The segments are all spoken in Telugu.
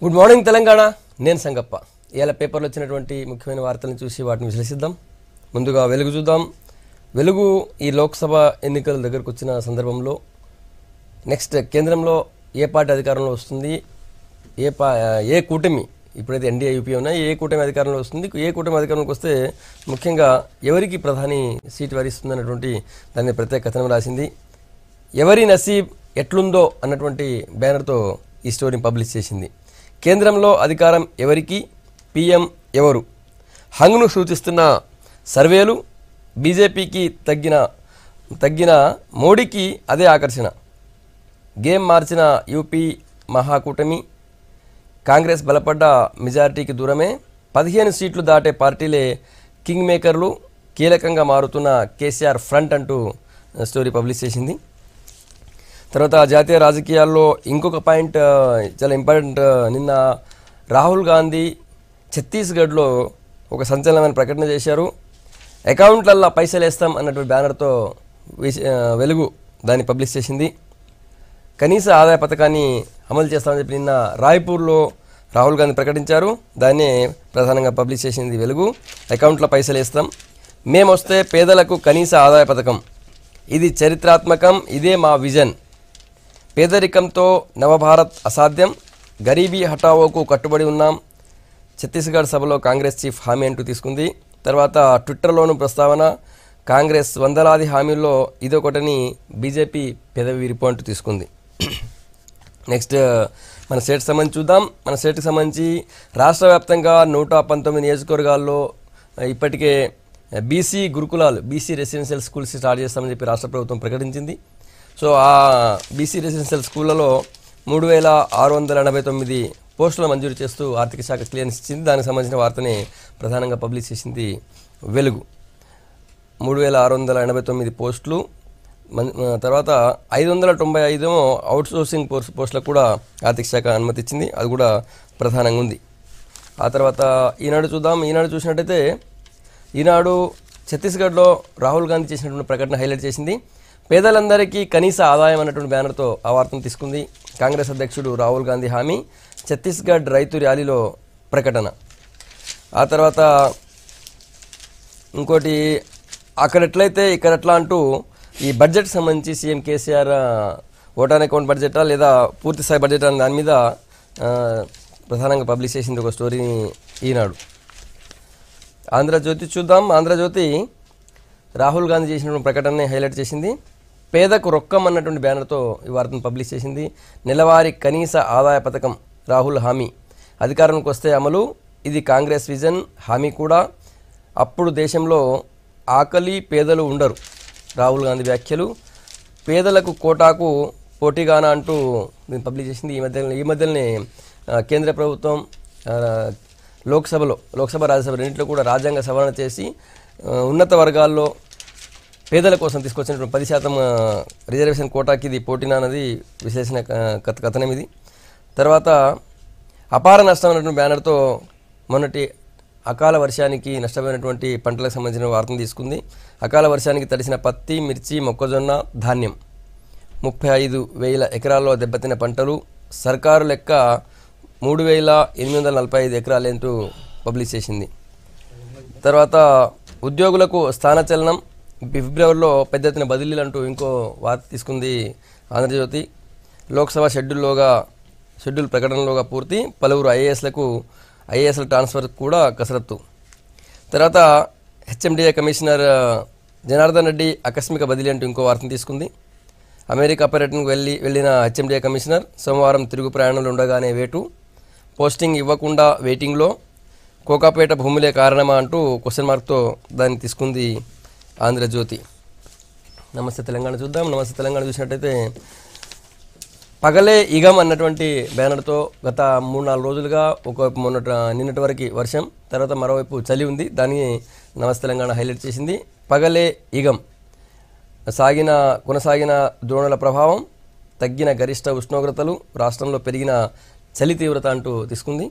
Good morning Telangana. నేను సంగప్ప. ఇవాళ పేపర్లో వచ్చినటువంటి ముఖ్యమైన వార్తలను చూసి వాటిని విశ్లేషిద్దాం. ముందుగా వెలుగు చూద్దాం. వెలుగు ఈ లోక్సభ ఎన్నికల దగ్గరకు వచ్చిన సందర్భంలో నెక్స్ట్ కేంద్రంలో ఏ పార్టీ అధికారంలో వస్తుంది, ఏ కూటమి ఇప్పుడైతే ఎన్డీఏ యూపీ ఉన్నాయి, ఏ కూటమి అధికారంలో వస్తుంది, ఏ కూటమి అధికారంలోకి వస్తే ముఖ్యంగా ఎవరికి ప్రధాని సీటు వరిస్తుంది అన్నటువంటి దాన్ని ప్రత్యేక కథనం రాసింది. ఎవరి నసీబ్ ఎట్లుందో అన్నటువంటి బ్యానర్తో ఈ స్టోరీని పబ్లిష్ చేసింది. కేంద్రంలో అధికారం ఎవరికి, పీఎం ఎవరు, హంగ్ను సూచిస్తున్న సర్వేలు, బీజేపీకి తగ్గిన మోడీకి అదే ఆకర్షణ, గేమ్ మార్చిన యూపీ మహాకూటమి, కాంగ్రెస్ బలపడ్డ మెజారిటీకి దూరమే, 15 సీట్లు దాటే పార్టీలే కింగ్ మేకర్లు, కీలకంగా మారుతున్న కేసీఆర్ ఫ్రంట్ అంటూ స్టోరీ పబ్లిష్ చేసింది. తర్వాత జాతీయ రాజకీయాల్లో ఇంకొక పాయింట్ చాలా ఇంపార్టెంట్. నిన్న రాహుల్ గాంధీ ఛత్తీస్గఢ్లో ఒక సంచలనమైన ప్రకటన చేశారు. అకౌంట్లల్లో పైసలు వేస్తాం అన్నటువంటి బ్యానర్తో వెలుగు దాన్ని పబ్లిష్ చేసింది. కనీస ఆదాయ పథకాన్ని అమలు చేస్తామని చెప్పి నిన్న రాయ్పూర్లో రాహుల్ గాంధీ ప్రకటించారు. దాన్నే ప్రధానంగా పబ్లిష్ చేసింది వెలుగు. అకౌంట్లో పైసలు వేస్తాం, మేమొస్తే పేదలకు కనీస ఆదాయ పథకం, ఇది చరిత్రాత్మకం, ఇదే మా విజన్, పేదరికంతో నవభారత్ అసాధ్యం, గరీబీ హఠావోకు కట్టుబడి ఉన్నాం, ఛత్తీస్గఢ్ సభలో కాంగ్రెస్ చీఫ్ హామీ అంటూ తీసుకుంది. తర్వాత ట్విట్టర్లోనూ ప్రస్తావన, కాంగ్రెస్ వందలాది హామీల్లో ఇదొకటని బీజేపీ పెదవి విరిపు అంటూ తీసుకుంది. నెక్స్ట్ మన స్టేట్కి సంబంధించి చూద్దాం. మన స్టేట్కి సంబంధించి రాష్ట్ర వ్యాప్తంగా 119 నియోజకవర్గాల్లో ఇప్పటికే బీసీ గురుకులాలు, బీసీ రెసిడెన్షియల్ స్కూల్స్ స్టార్ట్ చేస్తామని చెప్పి రాష్ట్ర ప్రభుత్వం ప్రకటించింది. సో ఆ బీసీ రెసిడెన్షియల్ స్కూళ్లలో 3689 పోస్టులు మంజూరు చేస్తూ ఆర్థిక శాఖ క్లియరెన్స్ ఇచ్చింది. దానికి సంబంధించిన వార్తని ప్రధానంగా పబ్లిష్ చేసింది వెలుగు. 3689 పోస్టులు, తర్వాత 595 అవుట్సోర్సింగ్ పోస్టులకు కూడా ఆర్థిక శాఖ అనుమతి ఇచ్చింది. అది కూడా ప్రధానంగా ఉంది. ఆ తర్వాత ఈనాడు చూద్దాం. ఈనాడు చూసినట్టయితే ఈనాడు ఛత్తీస్గఢ్లో రాహుల్ గాంధీ చేసినటువంటి ప్రకటన హైలైట్ చేసింది. పేదలందరికీ కనీస ఆదాయం అన్నటువంటి బ్యానర్తో ఆ వార్తను తీసుకుంది. కాంగ్రెస్ అధ్యక్షుడు రాహుల్ గాంధీ హామీ, ఛత్తీస్గఢ్ రైతు ర్యాలీలో ప్రకటన. ఆ తర్వాత ఇంకోటి, అక్కడ ఎట్లయితే ఇక్కడ ఎట్లా అంటూ ఈ బడ్జెట్ సంబంధించి సీఎం కేసీఆర్ ఓటాన్ అకౌంట్ బడ్జెటా లేదా పూర్తి స్థాయి బడ్జెట్ అని దాని మీద ప్రధానంగా పబ్లిష్ చేసింది ఒక స్టోరీని ఈనాడు. ఆంధ్రజ్యోతి చూద్దాం. ఆంధ్రజ్యోతి రాహుల్ గాంధీ చేసినటువంటి ప్రకటనని హైలైట్ చేసింది. పేదకు రొక్కం అన్నటువంటి బ్యానర్తో ఈ వార్తను పబ్లిష్ చేసింది. నెలవారీ కనీస ఆదాయ పథకం రాహుల్ హామీ, అధికారంలోకి వస్తే అమలు, ఇది కాంగ్రెస్ విజన్, హామీ కూడా, అప్పుడు దేశంలో ఆకలి పేదలు ఉండరు, రాహుల్ గాంధీ వ్యాఖ్యలు, పేదలకు కోటాకు పోటీగానా అంటూ దీన్ని పబ్లిష్ చేసింది. ఈ మధ్యలోనే కేంద్ర ప్రభుత్వం లోక్సభ రాజ్యసభ రెండింటిలో కూడా రాజ్యాంగ సవరణ చేసి ఉన్నత వర్గాల్లో పేదల కోసం తీసుకొచ్చినటువంటి 10% రిజర్వేషన్ కోటాకి ఇది పోటీనా అన్నది విశ్లేషణ కథనం ఇది. తర్వాత అపార నష్టం అన్నటువంటి బ్యానర్తో మొన్నటి అకాల వర్షానికి నష్టపోయినటువంటి పంటలకు సంబంధించిన వార్తను తీసుకుంది. అకాల వర్షానికి తడిసిన పత్తి, మిర్చి, మొక్కజొన్న, ధాన్యం 35,000 ఎకరాల్లో దెబ్బతిన్న పంటలు, సర్కారు లెక్క 3,845 ఎకరాలేంటూ పబ్లిష్ చేసింది. తర్వాత ఉద్యోగులకు స్థానచలనం, ఫిబ్రవరిలో పెద్ద ఎత్తున బదిలీలు అంటూ ఇంకో వార్త తీసుకుంది ఆంధ్రజ్యోతి. లోక్సభ షెడ్యూల్ ప్రకటనలోగా పూర్తి, పలువురు ఐఏఎస్ల ట్రాన్స్ఫర్ కూడా కసరత్తు. తర్వాత హెచ్ఎండిఏ కమిషనర్ జనార్దన్ రెడ్డి ఆకస్మిక బదిలీ అంటూ ఇంకో వార్తను తీసుకుంది. అమెరికా పర్యటనకు వెళ్ళిన హెచ్ఎండిఏ కమిషనర్ సోమవారం తిరుగు ప్రయాణంలో ఉండగానే వేటు, పోస్టింగ్ ఇవ్వకుండా వెయిటింగ్లో, కోకాపేట భూములే కారణమా అంటూ క్వశ్చన్ మార్క్తో దాన్ని తీసుకుంది ఆంధ్రజ్యోతి. నమస్తే తెలంగాణ చూద్దాం. నమస్తే తెలంగాణ చూసినట్టయితే పగలే ఇగం అన్నటువంటి బ్యానర్తో గత 3-4 రోజులుగా ఒకవైపు నిన్నటి వరకు వర్షం, తర్వాత మరోవైపు చలి ఉంది. దాన్ని నమస్తే తెలంగాణ హైలైట్ చేసింది. పగలే ఇగం, కొనసాగిన ద్రోణుల ప్రభావం, తగ్గిన గరిష్ట ఉష్ణోగ్రతలు, రాష్ట్రంలో పెరిగిన చలి తీవ్రత అంటూ తీసుకుంది.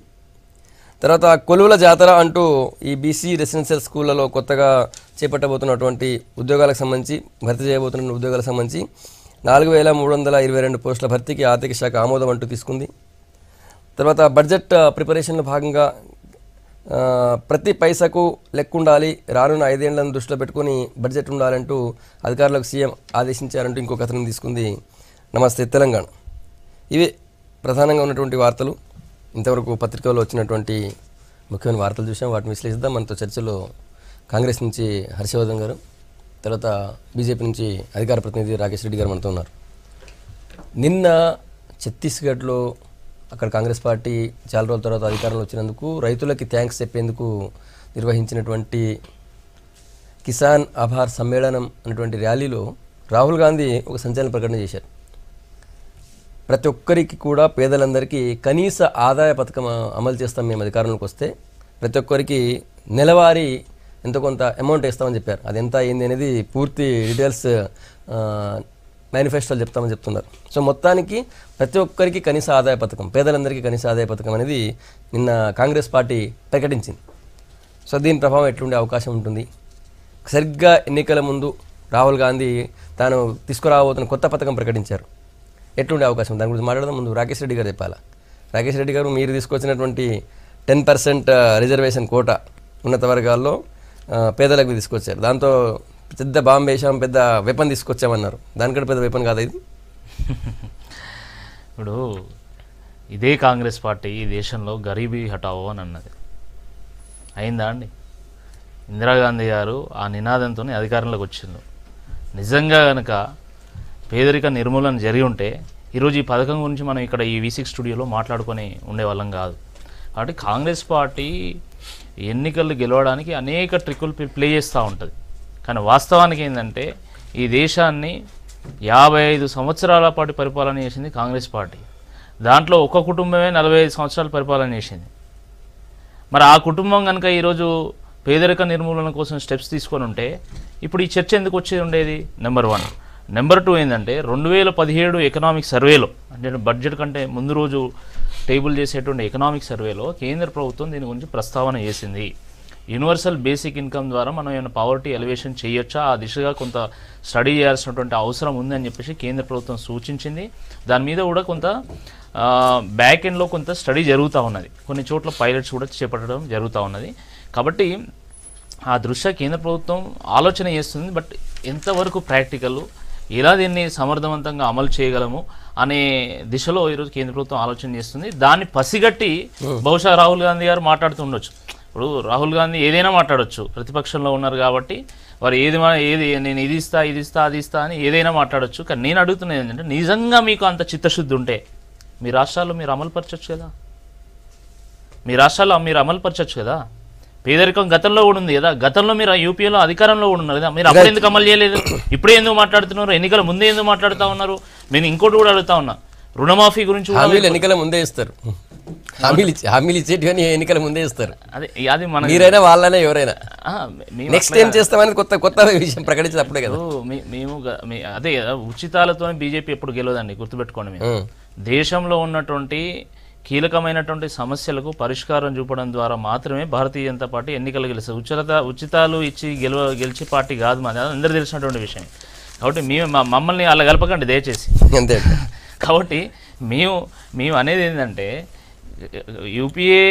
తర్వాత కొలువుల జాతర అంటూ ఈ బీసీ రెసిడెన్షియల్ స్కూళ్లలో కొత్తగా చేపట్టబోతున్నటువంటి ఉద్యోగాలకు సంబంధించి, భర్తీ చేయబోతున్న ఉద్యోగాలకు సంబంధించి 4,322 పోస్టుల భర్తీకి ఆర్థిక శాఖ ఆమోదం అంటూ తీసుకుంది. తర్వాత బడ్జెట్ ప్రిపరేషన్లో భాగంగా ప్రతి పైసకు లెక్క ఉండాలి, రానున్న 5 ఏళ్లను దృష్టిలో పెట్టుకుని బడ్జెట్ ఉండాలంటూ అధికారులకు సీఎం ఆదేశించారంటూ ఇంకో కథనం తీసుకుంది నమస్తే తెలంగాణ. ఇవి ప్రధానంగా ఉన్నటువంటి వార్తలు. ఇంతవరకు పత్రికల్లో వచ్చినటువంటి ముఖ్యమైన వార్తలు చూసాం, వాటిని విశ్లేషిద్దాం. మనతో చర్చలో కాంగ్రెస్ నుంచి హర్షవర్ధన్ గారు, తర్వాత బీజేపీ నుంచి అధికార ప్రతినిధి రాకేష్ రెడ్డి గారు మనతో ఉన్నారు. నిన్న ఛత్తీస్గఢ్లో అక్కడ కాంగ్రెస్ పార్టీ చాలా రోజుల తర్వాత అధికారంలో వచ్చినందుకు రైతులకి థ్యాంక్స్ చెప్పేందుకు నిర్వహించినటువంటి కిసాన్ ఆభార్ సమ్మేళనం అనేటువంటి ర్యాలీలో రాహుల్ గాంధీ ఒక సంచలన ప్రకటన చేశారు. ప్రతి ఒక్కరికి కూడా పేదలందరికీ కనీస ఆదాయ పథకం అమలు చేస్తాం మేము అధికారంలోకి వస్తే, ప్రతి ఒక్కరికి నెలవారీ ఎంతో కొంత అమౌంట్ ఇస్తామని చెప్పారు. అది ఎంత అయింది అనేది పూర్తి డీటెయిల్స్ మేనిఫెస్టోలు చెప్తామని చెప్తున్నారు. సో మొత్తానికి ప్రతి ఒక్కరికి కనీస ఆదాయ పథకం, పేదలందరికీ కనీస ఆదాయ పథకం అనేది నిన్న కాంగ్రెస్ పార్టీ ప్రకటించింది. సో దీని ప్రభావం ఎట్లుండే అవకాశం ఉంటుంది? సరిగ్గా ఎన్నికల ముందు రాహుల్ గాంధీ తాను తీసుకురాబోతున్న కొత్త పథకం ప్రకటించారు. ఎట్లుండే అవకాశం, దాని గురించి మాట్లాడదాం. ముందు రాకేష్ రెడ్డి గారు చెప్పాలా. రాకేష్ రెడ్డి గారు, మీరు తీసుకొచ్చినటువంటి 10% రిజర్వేషన్ కోటా ఉన్నత వర్గాల్లో పేదలకు తీసుకొచ్చారు. దాంతో పెద్ద బాంబు వేసాం, పెద్ద వెపన్ తీసుకొచ్చామన్నారు. దానికంటే పెద్ద వెపన్ కాదు ఇది. ఇప్పుడు ఇదే కాంగ్రెస్ పార్టీ ఈ దేశంలో గరీబీ హటావో అని అన్నది. అయిందా అండి? ఇందిరాగాంధీ గారు ఆ నినాదంతో అధికారంలోకి వచ్చింది. నిజంగా కనుక పేదరిక నిర్మూలన జరిగి ఉంటే ఈరోజు ఈ పథకం గురించి మనం ఇక్కడ ఈ V6 స్టూడియోలో మాట్లాడుకొని ఉండేవాళ్ళం కాదు. కాబట్టి కాంగ్రెస్ పార్టీ ఎన్నికలు గెలవడానికి అనేక ట్రిక్కులు ప్లే చేస్తూ ఉంటుంది. కానీ వాస్తవానికి ఏంటంటే ఈ దేశాన్ని 55 సంవత్సరాల పాటు పరిపాలన చేసింది కాంగ్రెస్ పార్టీ. దాంట్లో ఒక కుటుంబమే 45 సంవత్సరాలు పరిపాలన చేసింది. మరి ఆ కుటుంబం కనుక ఈరోజు పేదరిక నిర్మూలన కోసం స్టెప్స్ తీసుకొని ఉంటే ఇప్పుడు ఈ చర్చ ఎందుకు వచ్చేది ఉండేది? నెంబర్ 1. నెంబర్ 2 ఏంటంటే 2017 ఎకనామిక్ సర్వేలో, అంటే బడ్జెట్ కంటే ముందు రోజు టేబుల్ చేసేటువంటి ఎకనామిక్ సర్వేలో కేంద్ర ప్రభుత్వం దీని గురించి ప్రస్తావన చేసింది. యూనివర్సల్ బేసిక్ ఇన్కమ్ ద్వారా మనం ఏమైనా పావర్టీ ఎలివేషన్ చేయొచ్చా, ఆ దిశగా కొంత స్టడీ చేయాల్సినటువంటి అవసరం ఉంది అని చెప్పేసి కేంద్ర ప్రభుత్వం సూచించింది. దాని మీద కూడా కొంత బ్యాక్ ఎండ్లో కొంత స్టడీ జరుగుతూ ఉన్నది. కొన్ని చోట్ల పైలట్స్ కూడా చేపట్టడం జరుగుతూ ఉన్నది. కాబట్టి ఆ దృష్ట్యా కేంద్ర ప్రభుత్వం ఆలోచన చేస్తుంది. బట్ ఎంతవరకు ప్రాక్టికల్, ఎలా దీన్ని సమర్థవంతంగా అమలు చేయగలము అనే దిశలో ఈరోజు కేంద్ర ప్రభుత్వం ఆలోచన చేస్తుంది. దాన్ని పసిగట్టి బహుశా రాహుల్ గాంధీ గారు మాట్లాడుతూ ఉండొచ్చు. ఇప్పుడు రాహుల్ గాంధీ ఏదైనా మాట్లాడవచ్చు, ప్రతిపక్షంలో ఉన్నారు కాబట్టి వారు ఏది నేను ఇది ఇస్తా అది ఇస్తా అని ఏదైనా మాట్లాడచ్చు. కానీ నేను అడుగుతున్నది ఏంటంటే, నిజంగా మీకు అంత చిత్తశుద్ధి ఉంటే మీ రాష్ట్రాల్లో మీరు అమలుపరచచ్చు కదా. మీ రాష్ట్రాల్లో మీరు అమలుపరచచ్చు కదా. పేదరికం గతంలో కూడా ఉంది కదా. గతంలో మీరు యూపీఏలో అధికారంలో కూడా ఉన్నారు కదా. మీరు అప్పుడు ఎందుకు అమలు చేయలేదు? ఇప్పుడే ఎందుకు మాట్లాడుతున్నారు? ఎన్నికల ముందే ఎందుకు మాట్లాడుతూ ఉన్నారు? నేను ఇంకోటి కూడా అడుగుతా ఉన్నా, రుణమాఫీ గురించి ఎన్నికల ముందే ఇస్తారు. హామీలు ఇచ్చేటి కానీ ఎన్నికల ముందే ఇస్తారు. అది మన మీరైనా వాళ్ళైనా ఎవరైనా నెక్స్ట్ ఏం చేస్తామని కొత్త విషయం ప్రకటించినప్పుడే కదా. మేము అదే కదా, ఉచితాలతో బీజేపీ ఎప్పుడు గెలవదండి, గుర్తుపెట్టుకోండి. మేము దేశంలో ఉన్నటువంటి కీలకమైనటువంటి సమస్యలకు పరిష్కారం చూపడం ద్వారా మాత్రమే భారతీయ జనతా పార్టీ ఎన్నికలు గెలుస్తుంది. ఉచితాలు ఇచ్చి గెలిచే పార్టీ కాదు మాది, అందరూ తెలిసినటువంటి విషయం. కాబట్టి మమ్మల్ని అలా కలపకండి దయచేసి. అంతే. కాబట్టి మేము అనేది ఏంటంటే, యూపీఏ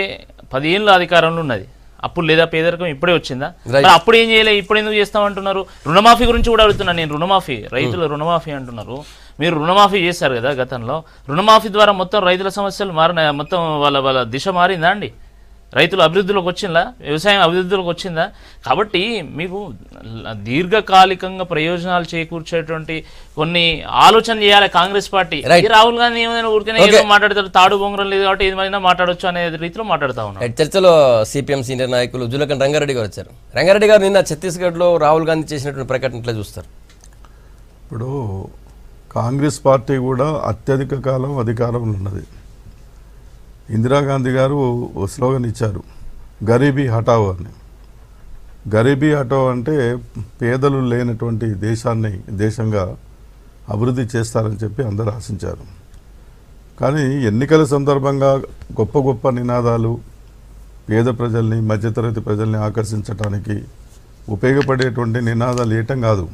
10 ఏళ్ళ అధికారంలో ఉన్నది. అప్పుడు లేదా పేదరికం ఇప్పుడే వచ్చిందా? అప్పుడు ఏం చేయలేదు, ఇప్పుడు ఎందుకు చేస్తామంటున్నారు? రుణమాఫీ గురించి కూడా అడుగుతున్నాను నేను. రుణమాఫీ, రైతుల రుణమాఫీ అంటున్నారు. మీరు రుణమాఫీ చేశారు కదా గతంలో. రుణమాఫీ ద్వారా మొత్తం రైతుల సమస్యలు మారినాయా? మొత్తం వాళ్ళ దిశ మారిందా అండి? రైతులు అభివృద్ధిలోకి వచ్చిందా? వ్యవసాయం అభివృద్ధిలోకి వచ్చిందా? కాబట్టి మీకు దీర్ఘకాలికంగా ప్రయోజనాలు చేకూర్చేటువంటి కొన్ని ఆలోచన చేయాలి కాంగ్రెస్ పార్టీ. రాహుల్ గాంధీ ఏమైనా ఊరికనే ఏదో మాట్లాడతారు, తాడు బొంగరం లేదు కాబట్టి ఏమైనా మాట్లాడొచ్చు అనే రీతిలో మాట్లాడుతూ ఉన్నారు. చర్చలో సిపిఎం సీనియర్ నాయకులు జులకన్ రంగారెడ్డి గారు వచ్చారు. రంగారెడ్డి గారు నిన్న ఛత్తీస్గఢ్లో రాహుల్ గాంధీ చేసినటువంటి ప్రకటన ఎట్లా చూస్తారు? ఇప్పుడు కాంగ్రెస్ పార్టీ కూడా అత్యధిక కాలం అధికారంలో ఉన్నది. ఇందిరాగాంధీ గారు ఓ స్లోగన్ ఇచ్చారు, గరీబీ హటావో అని. గరీబీ హటావో అంటే పేదలు లేనటువంటి దేశంగా అభివృద్ధి చేస్తారని చెప్పి అందరూ ఆశించారు. కానీ ఎన్నికల సందర్భంగా గొప్ప నినాదాలు పేద ప్రజల్ని, మధ్యతరగతి ప్రజల్ని ఆకర్షించడానికి ఉపయోగపడేటువంటి నినాదాలు వేయటం కాదు.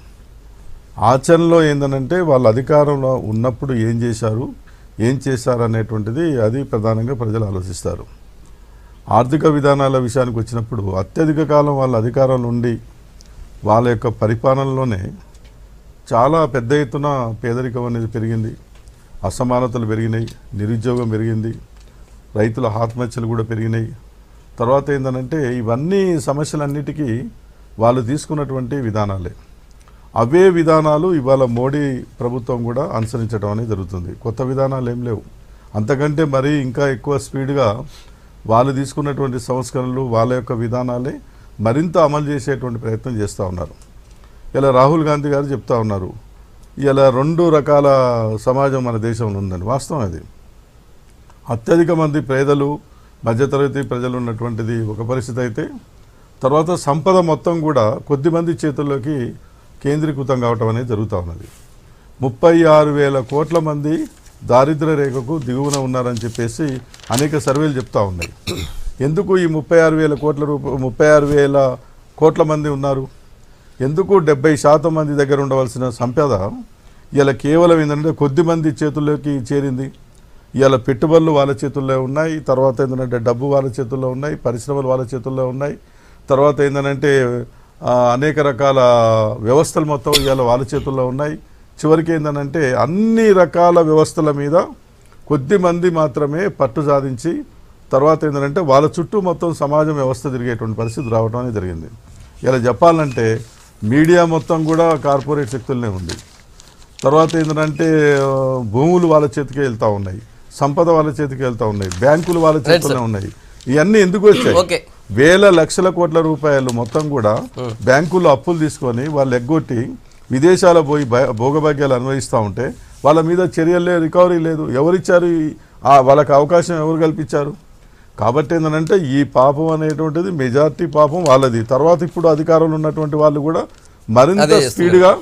ఆచరణలో ఏందనంటే వాళ్ళు అధికారంలో ఉన్నప్పుడు ఏం చేశారు, ఏం చేశారనేటువంటిది అది ప్రధానంగా ప్రజలు ఆలోచిస్తారు. ఆర్థిక విధానాల విషయానికి వచ్చినప్పుడు అత్యధిక కాలం వాళ్ళ అధికారంలో ఉండి వాళ్ళ యొక్క పరిపాలనలోనే చాలా పెద్ద ఎత్తున పేదరికం అనేది పెరిగింది, అసమానతలు పెరిగినాయి, నిరుద్యోగం పెరిగింది, రైతుల ఆత్మహత్యలు కూడా పెరిగినాయి. తర్వాత ఏంటంటే ఇవన్నీ సమస్యలన్నిటికీ వాళ్ళు తీసుకున్నటువంటి విధానాలే. అవే విధానాలు ఇవాళ మోడీ ప్రభుత్వం కూడా అనుసరించడం అనేది జరుగుతుంది. కొత్త విధానాలు ఏం లేవు. అంతకంటే మరీ ఇంకా ఎక్కువ స్పీడ్గా వాళ్ళు తీసుకున్నటువంటి సంస్కరణలు వాళ్ళ యొక్క విధానాలే మరింత అమలు చేసేటువంటి ప్రయత్నం చేస్తూ ఉన్నారు. ఇలా రాహుల్ గాంధీ గారు చెప్తా ఉన్నారు, ఇలా 2 రకాల సమాజం మన దేశంలో ఉందని. వాస్తవం అది. అత్యధిక మంది పేదలు, మధ్యతరగతి ప్రజలు ఉన్నటువంటిది ఒక పరిస్థితి అయితే, తర్వాత సంపద మొత్తం కూడా కొద్దిమంది చేతుల్లోకి కేంద్రీకృతం కావటం అనేది జరుగుతూ ఉన్నది. 36,000 కోట్ల మంది దారిద్ర్య రేఖకు దిగువన ఉన్నారని చెప్పేసి అనేక సర్వేలు చెప్తా ఉన్నాయి. ఎందుకు ఈ 36,000 కోట్ల మంది ఉన్నారు? ఎందుకు 70% మంది దగ్గర ఉండవలసిన సంపద ఇలా కేవలం ఏంటంటే కొద్ది మంది చేతుల్లోకి చేరింది? ఇలా పెట్టుబడులు వాళ్ళ చేతుల్లో ఉన్నాయి, తర్వాత ఏంటంటే డబ్బు వాళ్ళ చేతుల్లో ఉన్నాయి, పరిశ్రమలు వాళ్ళ చేతుల్లో ఉన్నాయి, తర్వాత ఏంటంటే అనేక రకాల వ్యవస్థలు మొత్తం ఇవాళ వాళ్ళ చేతుల్లో ఉన్నాయి. చివరికి ఏంటంటే అన్ని రకాల వ్యవస్థల మీద కొద్ది మంది మాత్రమే పట్టు సాధించి తర్వాత ఏంటంటే వాళ్ళ చుట్టూ మొత్తం సమాజం వ్యవస్థ తిరిగేటువంటి పరిస్థితి రావడం అనేది జరిగింది. ఇలా చెప్పాలంటే మీడియా మొత్తం కూడా కార్పొరేట్ శక్తులనే ఉంది. తర్వాత ఏంటంటే భూములు వాళ్ళ చేతికి వెళ్తూ ఉన్నాయి, సంపద వాళ్ళ చేతికి వెళ్తూ ఉన్నాయి, బ్యాంకులు వాళ్ళ చేతుల్లోనే ఉన్నాయి. ఇవన్నీ ఎందుకు వచ్చాయి? వేల లక్షల కోట్ల రూపాయలు మొత్తం కూడా బ్యాంకుల్లో అప్పులు తీసుకొని వాళ్ళు ఎగ్గొట్టి విదేశాల పోయి భోగభాగ్యాలు అనుభవిస్తూ ఉంటే వాళ్ళ మీద చర్యలే, రికవరీ లేదు. ఎవరిచ్చారు? వాళ్ళకి అవకాశం ఎవరు కల్పించారు? కాబట్టి ఏంటంటే ఈ పాపం అనేటువంటిది మెజార్టీ పాపం వాళ్ళది. తర్వాత ఇప్పుడు అధికారంలో ఉన్నటువంటి వాళ్ళు కూడా మరింత స్పీడ్గా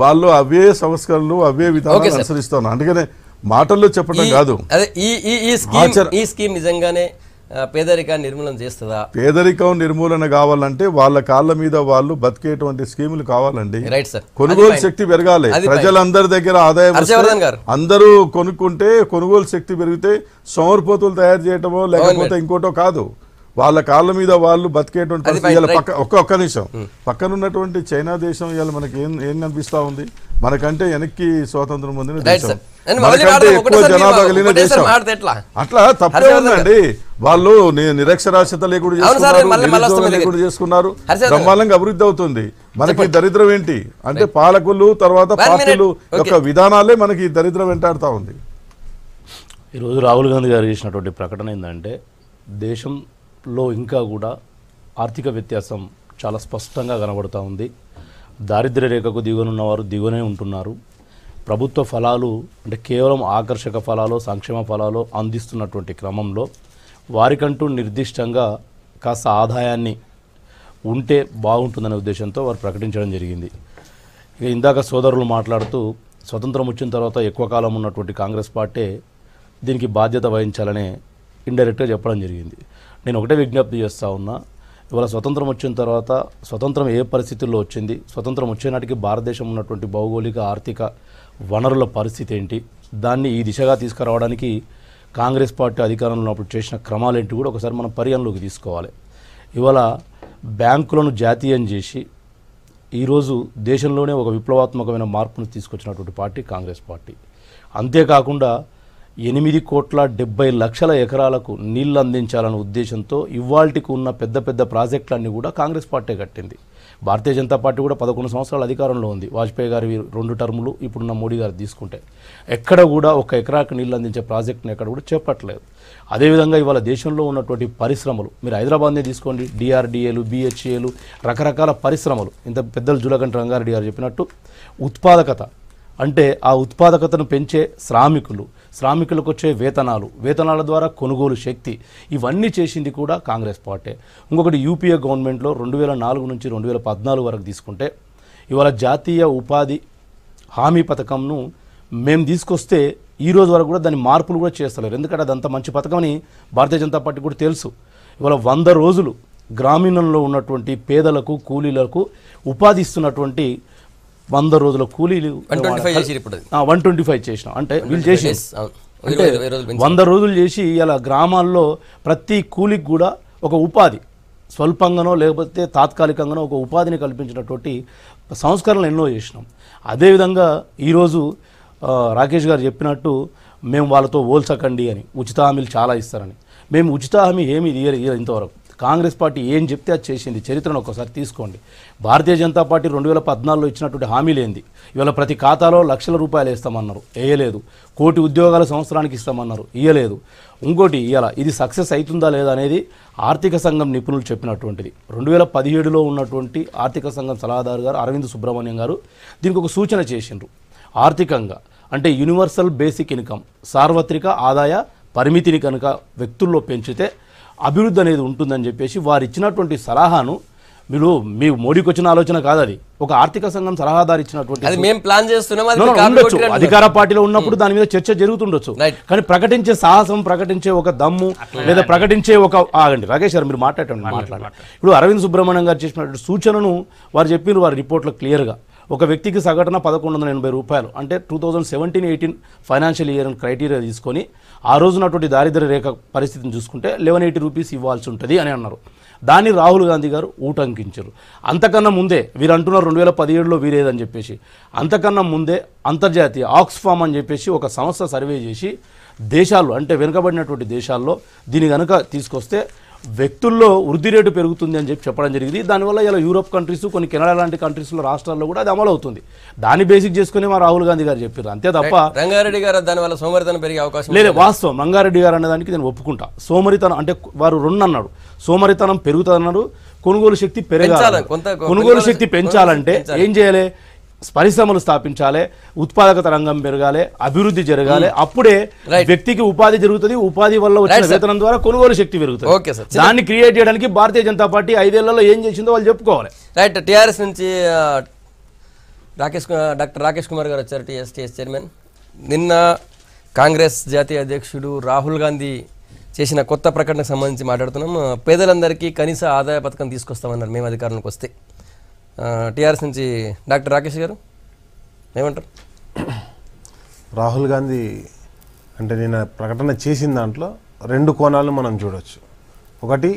వాళ్ళు అవే సంస్కరణలు అవే విధానాలు అనుసరిస్తున్నారు. అందుకనే మాటల్లో చెప్పడం కాదు. ఈ స్కీమ్ నిజంగానే పేదరికాన్ని నిర్మూలన చేస్తుందా? పేదరికం నిర్మూలన కావాలంటే వాళ్ళ కాళ్ళ మీద వాళ్ళు బతికేటువంటి స్కీములు కావాలండి. కొనుగోలు శక్తి పెరగాలి. ప్రజలందరి దగ్గర ఆదాయం అందరూ కొనుక్కుంటే కొనుగోలు శక్తి పెరిగితే సోమరిపోతులు తయారు చేయటమో లేకపోతే ఇంకోటో కాదు. వాళ్ళ కాళ్ళ మీద వాళ్ళు బతికేటువంటి ఒక్క నిమిషం పక్కన ఉన్నటువంటి చైనా దేశం ఇవాళ మనకి ఏం కనిపిస్తా ఉంది? మనకంటే వెనక్కి స్వాతంత్రం పొందిన దేశం, మనకంటే ఎక్కువ జనాభా కలిగిన దేశం. అట్లా తప్పే ఉందండి. వాళ్ళు నిరక్షరాస్యత లేకుండా చేసుకున్నారు, బ్రహ్మాండంగా అభివృద్ధి అవుతుంది. మనకి దరిద్రం ఏంటి అంటే పాలకులు తర్వాత పార్టీలు యొక్క విధానాలే మనకి దరిద్రం వెంటాడుతూ ఉంది. ఈరోజు రాహుల్ గాంధీ గారు చేసినటువంటి ప్రకటన ఏంటంటే దేశంలో ఇంకా కూడా ఆర్థిక వ్యత్యాసం చాలా స్పష్టంగా కనబడుతూ ఉంది. దారిద్ర్య రేఖకు దిగువనున్నవారు దిగువనే ఉంటున్నారు. ప్రభుత్వ ఫలాలు అంటే కేవలం ఆకర్షక ఫలాలు, సంక్షేమ ఫలాలు అందిస్తున్నటువంటి క్రమంలో వారికంటూ నిర్దిష్టంగా కాస్త ఆదాయాన్ని ఉంటే బాగుంటుందనే ఉద్దేశంతో వారు ప్రకటించడం జరిగింది. ఇక ఇందాక సోదరులు మాట్లాడుతూ స్వతంత్రం వచ్చిన తర్వాత ఎక్కువ కాలం ఉన్నటువంటి కాంగ్రెస్ పార్టీ దీనికి బాధ్యత వహించాలనే ఇండైరెక్ట్గా చెప్పడం జరిగింది. నేను ఒకటే విజ్ఞప్తి చేస్తూ ఉన్నా, ఇవాళ స్వతంత్రం వచ్చిన తర్వాత స్వతంత్రం ఏ పరిస్థితుల్లో వచ్చింది, స్వతంత్రం వచ్చే నాటికి భారతదేశం ఉన్నటువంటి భౌగోళిక ఆర్థిక వనరుల పరిస్థితి ఏంటి, దాన్ని ఈ దిశగా తీసుకురావడానికి కాంగ్రెస్ పార్టీ అధికారంలో ఉన్నప్పుడు చేసిన క్రమాలేంటి కూడా ఒకసారి మనం పరిగణలోకి తీసుకోవాలి. ఇవాళ బ్యాంకులను జాతీయం చేసి ఈరోజు దేశంలోనే ఒక విప్లవాత్మకమైన మార్పును తీసుకొచ్చినటువంటి పార్టీ కాంగ్రెస్ పార్టీ. అంతేకాకుండా 8,70,00,000 ఎకరాలకు నీళ్లు అందించాలనే ఉద్దేశంతో ఇవాల్టికి ఉన్న పెద్ద పెద్ద ప్రాజెక్టులన్నీ కూడా కాంగ్రెస్ పార్టీ కట్టింది. భారతీయ జనతా పార్టీ కూడా 11 సంవత్సరాల అధికారంలో ఉంది. వాజ్పేయి గారి 2 టర్ములు, ఇప్పుడున్న మోడీ గారు తీసుకుంటే ఎక్కడ కూడా ఒక ఎకరాకు నీళ్ళు అందించే ప్రాజెక్టును ఎక్కడ కూడా చేపట్టలేదు. అదేవిధంగా ఇవాళ దేశంలో ఉన్నటువంటి పరిశ్రమలు మీరు హైదరాబాద్నే తీసుకోండి, డిఆర్డిఏలు, బిహెచ్ఏలు, రకరకాల పరిశ్రమలు. ఇంత పెద్దలు జూలకంటి రంగారెడ్డి గారు చెప్పినట్టు ఉత్పాదకత అంటే ఆ ఉత్పాదకతను పెంచే శ్రామికులకు వచ్చే వేతనాల ద్వారా కొనుగోలు శక్తి, ఇవన్నీ చేసింది కూడా కాంగ్రెస్ పార్టీ. ఇంకొకటి యూపీఏ గవర్నమెంట్లో 2004 నుంచి 2014 వరకు తీసుకుంటే ఇవాళ జాతీయ ఉపాధి హామీ పథకంను మేము తీసుకొస్తే ఈ రోజు వరకు కూడా దాని మార్పులు కూడా చేస్తలేరు. ఎందుకంటే అదంత మంచి పథకం అని భారతీయ జనతా పార్టీ కూడా తెలుసు. ఇవాళ 100 రోజులు గ్రామీణంలో ఉన్నటువంటి పేదలకు కూలీలకు ఉపాధి ఇస్తున్నటువంటి 100 రోజుల కూలీలు 125 చేసినాం. అంటే వీళ్ళు చేసి అంటే 100 రోజులు చేసి ఇలా గ్రామాల్లో ప్రతి కూలికి కూడా ఒక ఉపాధి స్వల్పంగానో లేకపోతే తాత్కాలికంగానో ఒక ఉపాధిని కల్పించినటువంటి సంస్కరణలు ఎన్నో చేసినాం. అదేవిధంగా ఈరోజు రాకేష్ గారు చెప్పినట్టు మేము వాళ్ళతో ఓల్చకండి అని, ఉచిత హామీలు చాలా ఇస్తారని. మేము ఉచిత హామీ ఏమి ఇయ్యలేదు ఇంతవరకు. కాంగ్రెస్ పార్టీ ఏం చెప్తే అది చేసింది. చరిత్రను ఒకసారి తీసుకోండి. భారతీయ జనతా పార్టీ 2014లో ఇచ్చినటువంటి హామీలు ఏంది? ఇవాళ ప్రతి ఖాతాలో లక్షల రూపాయలు వేస్తామన్నారు, వేయలేదు. 1 కోటి ఉద్యోగాలు సంవత్సరానికి ఇస్తామన్నారు, ఇయ్యలేదు. ఇంకోటి ఇవాళ ఇది సక్సెస్ అవుతుందా లేదా అనేది ఆర్థిక సంఘం నిపుణులు చెప్పినటువంటిది. 2017లో ఉన్నటువంటి ఆర్థిక సంఘం సలహాదారు గారు అరవింద్ సుబ్రహ్మణ్యం గారు దీనికి ఒక సూచన చేసిండ్రు. ఆర్థికంగా అంటే యూనివర్సల్ బేసిక్ ఇన్కమ్, సార్వత్రిక ఆదాయ పరిమితిని కనుక వ్యక్తుల్లో పెంచితే అభివృద్ధి అనేది ఉంటుందని చెప్పేసి వారు ఇచ్చినటువంటి సలహాను మీ మోడీకి వచ్చిన ఆలోచన కాదు, అది ఒక ఆర్థిక సంఘం సలహాదారు ఇచ్చినటువంటి ఉండొచ్చు. అధికార పార్టీలో ఉన్నప్పుడు దాని మీద చర్చ జరుగుతుండొచ్చు. కానీ ప్రకటించే సాహసం, ప్రకటించే ఒక దమ్ము లేదా ప్రకటించే ఒక ఆగండి రాకేష్ గారు మీరు మాట్లాడాలి. ఇప్పుడు అరవింద్ సుబ్రహ్మణ్యం గారు చేసినటువంటి సూచనను వారు చెప్పిన వారి రిపోర్ట్లో క్లియర్గా ఒక వ్యక్తికి సగటున 1180 రూపాయలు అంటే 2017-18 ఫైనాన్షియల్ ఇయర్ క్రైటీరియా తీసుకొని ఆ రోజునటువంటి దారిద్ర్య రేఖ పరిస్థితిని చూసుకుంటే 1180 రూపీస్ ఇవ్వాల్సి ఉంటుంది అని అన్నారు. దాన్ని రాహుల్ గాంధీ గారు ఊటంకించారు. అంతకన్నా ముందే వీరు అంటున్నారు 2017లో వీరేదని చెప్పేసి, అంతకన్నా ముందే అంతర్జాతీయ ఆక్స్ఫామ్ అని చెప్పేసి ఒక సంస్థ సర్వే చేసి దేశాలు అంటే వెనుకబడినటువంటి దేశాల్లో దీన్ని కనుక తీసుకొస్తే వ్యక్తుల్లో వృద్ధి రేటు పెరుగుతుంది అని చెప్పడం జరిగింది. దానివల్ల ఇలా యూరోప్ కంట్రీస్, కొన్ని కెనడా లాంటి కంట్రీస్లో రాష్ట్రాల్లో కూడా అది అమలు అవుతుంది. దాన్ని బేసిక్ చేసుకుని మా రాహుల్ గాంధీ గారు చెప్పారు. అంతే తప్ప రంగారెడ్డి గారు దానివల్ల సోమరితనం పెరిగే అవకాశం లేదు. వాస్తవం రంగారెడ్డి గారు అనేదానికి నేను ఒప్పుకుంటా. సోమరితనం అంటే వారు 2 అన్నాడు, సోమరితనం పెరుగుతుందన్నాడు, కొనుగోలు శక్తి పెరగాలి. కొనుగోలు శక్తి పెంచాలంటే ఏం చేయాలి? పరిశ్రమలు స్థాపించాలి, ఉత్పాదకత రంగం పెరగాలి, అభివృద్ధి జరగాలి. అప్పుడే వ్యక్తికి ఉపాధి జరుగుతుంది. ఉపాధి వల్ల వచ్చిన వేతనం ద్వారా కొనుగోలు శక్తి పెరుగుతుంది. దాన్ని క్రియేట్ చేయడానికి భారతీయ జనతా పార్టీ 5 ఏళ్లలో ఏం చేసిందో వాళ్ళు చెప్పుకోవాలి. రైట్. టీఆర్ఎస్ నుంచి డాక్టర్ రాకేష్ కుమార్ గారు వచ్చారు, టీఎస్ చైర్మన్. నిన్న కాంగ్రెస్ జాతీయ అధ్యక్షుడు రాహుల్ గాంధీ చేసిన కొత్త ప్రకటనకు సంబంధించి మాట్లాడుతున్నాం. పేదలందరికీ కనీస ఆదాయ పథకం తీసుకొస్తామన్నారు మేము అధికారంలోకి వస్తే. టీఆర్ఎస్ నుంచి డాక్టర్ రాకేష్ గారు ఏమంటారు? రాహుల్ గాంధీ అంటే నేను ప్రకటన చేసిన దాంట్లో 2 కోణాలు మనం చూడవచ్చు. ఒకటి,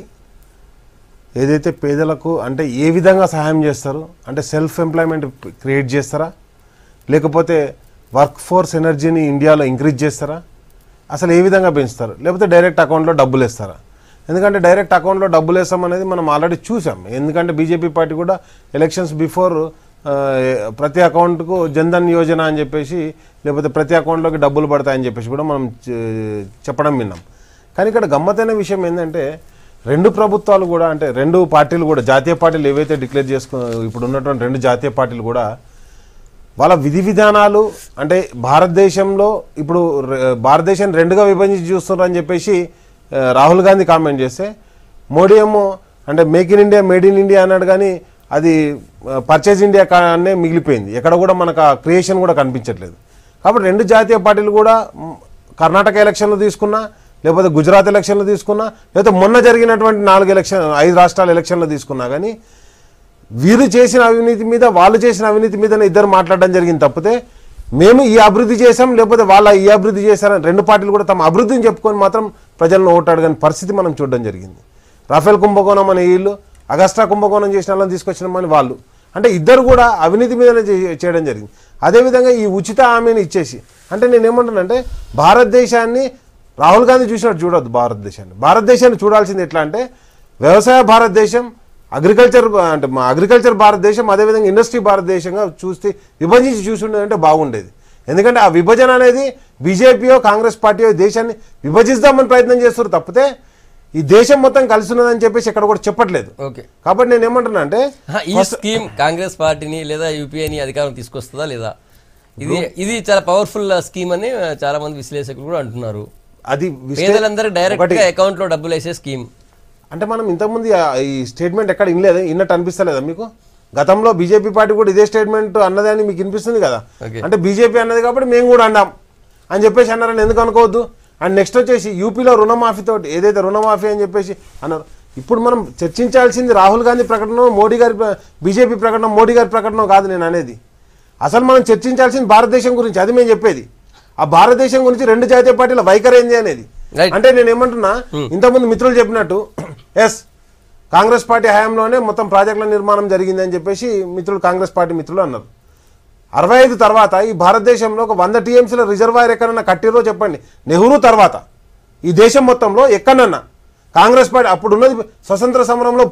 ఏదైతే పేదలకు అంటే ఏ విధంగా సహాయం చేస్తారు, అంటే సెల్ఫ్ ఎంప్లాయ్మెంట్ క్రియేట్ చేస్తారా, లేకపోతే వర్క్ ఫోర్స్ ఎనర్జీని ఇండియాలో ఇంక్రీజ్ చేస్తారా, అసలు ఏ విధంగా పెంచుతారు, లేకపోతే డైరెక్ట్ అకౌంట్లో డబ్బులు వేస్తారా? ఎందుకంటే డైరెక్ట్ అకౌంట్లో డబ్బులు వేస్తాం అనేది మనం ఆల్రెడీ చూసాం. ఎందుకంటే బీజేపీ పార్టీ కూడా ఎలక్షన్స్ బిఫోర్ ప్రతి అకౌంట్కు జన్ధన్ యోజన అని చెప్పేసి, లేకపోతే ప్రతి అకౌంట్లోకి డబ్బులు పడతాయని చెప్పేసి కూడా మనం చెప్పడం విన్నాం. కానీ ఇక్కడ గమ్మత్తైన విషయం ఏంటంటే 2 ప్రభుత్వాలు కూడా అంటే 2 పార్టీలు కూడా జాతీయ పార్టీలు ఏవైతే డిక్లేర్ ఇప్పుడు ఉన్నటువంటి 2 జాతీయ పార్టీలు కూడా వాళ్ళ విధి విధానాలు అంటే భారతదేశంలో ఇప్పుడు భారతదేశాన్ని 2గా విభజించి చూస్తున్నారని చెప్పేసి రాహుల్ గాంధీ కామెంట్ చేస్తే, మోడీ ఏమో అంటే make in India, made in India అన్నాడు, కానీ అది పర్చేజ్ ఇండియా అనే మిగిలిపోయింది. ఎక్కడ కూడా మనకు ఆ క్రియేషన్ కూడా కనిపించట్లేదు. కాబట్టి 2 జాతీయ పార్టీలు కూడా కర్ణాటక ఎలక్షన్లు తీసుకున్నా, లేకపోతే గుజరాత్ ఎలక్షన్లు తీసుకున్నా, లేకపోతే మొన్న జరిగినటువంటి 5 రాష్ట్రాల ఎలక్షన్లు తీసుకున్నా, కానీ వీరు చేసిన అవినీతి మీద, వాళ్ళు చేసిన అవినీతి మీదనే ఇద్దరు మాట్లాడడం జరిగింది తప్పితే మేము ఈ అభివృద్ధి చేసాం లేకపోతే వాళ్ళ ఈ అభివృద్ధి చేశారని 2 పార్టీలు కూడా తమ అభివృద్ధిని చెప్పుకొని మాత్రం ప్రజలను ఓటాడని పరిస్థితి మనం చూడడం జరిగింది. రాఫెల్ కుంభకోణం అనే వీళ్ళు, అగస్టా కుంభకోణం చేసిన వాళ్ళని తీసుకొచ్చినామని వాళ్ళు, అంటే ఇద్దరు కూడా అవినీతి మీదనే చేయడం జరిగింది. అదేవిధంగా ఈ ఉచిత హామీని ఇచ్చేసి, అంటే నేనేమంటానంటే భారతదేశాన్ని రాహుల్ గాంధీ చూసినట్టు చూడొద్దు. భారతదేశాన్ని చూడాల్సింది ఎట్లా అంటే వ్యవసాయ భారతదేశం, అగ్రికల్చర్ భారతదేశం, అదేవిధంగా ఇండస్ట్రీ భారతదేశంగా చూస్తే విభజించి చూసుండేదంటే బాగుండేది. ఎందుకంటే ఆ విభజన అనేది బీజేపీయో కాంగ్రెస్ పార్టీయో దేశాన్ని విభజిద్దామని ప్రయత్నం చేస్తారు తప్పితే ఈ దేశం మొత్తం కలిసి ఉన్నదని చెప్పేసి ఎక్కడ కూడా చెప్పట్లేదు. కాబట్టి నేను ఏమంటున్నా అంటే ఈ స్కీమ్ కాంగ్రెస్ పార్టీని లేదా యూపీఏని అధికారం తీసుకొస్తుందా లేదా, ఇది చాలా పవర్ఫుల్ స్కీమ్ అని చాలా మంది విశ్లేషకులు కూడా అంటున్నారు. అది పేదలందరూ డైరెక్ట్ గా అకౌంట్ లో డబ్బులు వేసే స్కీమ్. అంటే మనం ఇంతకుముందు ఈ స్టేట్మెంట్ ఎక్కడ వినలేదు, విన్నట్టు అనిపిస్తలేదా మీకు? గతంలో బీజేపీ పార్టీ కూడా ఇదే స్టేట్మెంట్ అన్నది అని మీకు వినిపిస్తుంది కదా. అంటే బీజేపీ అన్నది కాబట్టి మేము కూడా అన్నాం అని చెప్పేసి అన్నారని ఎందుకు అనుకోవద్దు. అండ్ నెక్స్ట్ వచ్చేసి యూపీలో రుణమాఫీతో ఏదైతే రుణమాఫీ అని చెప్పేసి అన్నారు. ఇప్పుడు మనం చర్చించాల్సింది రాహుల్ గాంధీ ప్రకటన, మోడీ గారి బీజేపీ ప్రకటన, మోడీ గారి ప్రకటన కాదు నేను అనేది. అసలు మనం చర్చించాల్సింది భారతదేశం గురించి, అది మేము చెప్పేది. ఆ భారతదేశం గురించి రెండు జాతీయ పార్టీల వైఖరి ఏంది అనేది. Right. అంటే నేను ఏమంటున్నా, ఇంతకుముందు మిత్రులు చెప్పినట్టు ఎస్ కాంగ్రెస్ పార్టీ హయాంలోనే మొత్తం ప్రాజెక్టుల నిర్మాణం జరిగింది అని చెప్పేసి మిత్రులు కాంగ్రెస్ పార్టీ మిత్రులు అన్నారు. 65 తర్వాత ఈ భారతదేశంలో ఒక 100 టీఎంసీల రిజర్వాయర్ ఎక్కడన్నా కట్టిరో చెప్పండి. నెహ్రూ తర్వాత ఈ దేశం మొత్తంలో ఎక్కడన్నా కాంగ్రెస్ పార్టీ అప్పుడు ఉన్నది స్వతంత్ర సమరంలో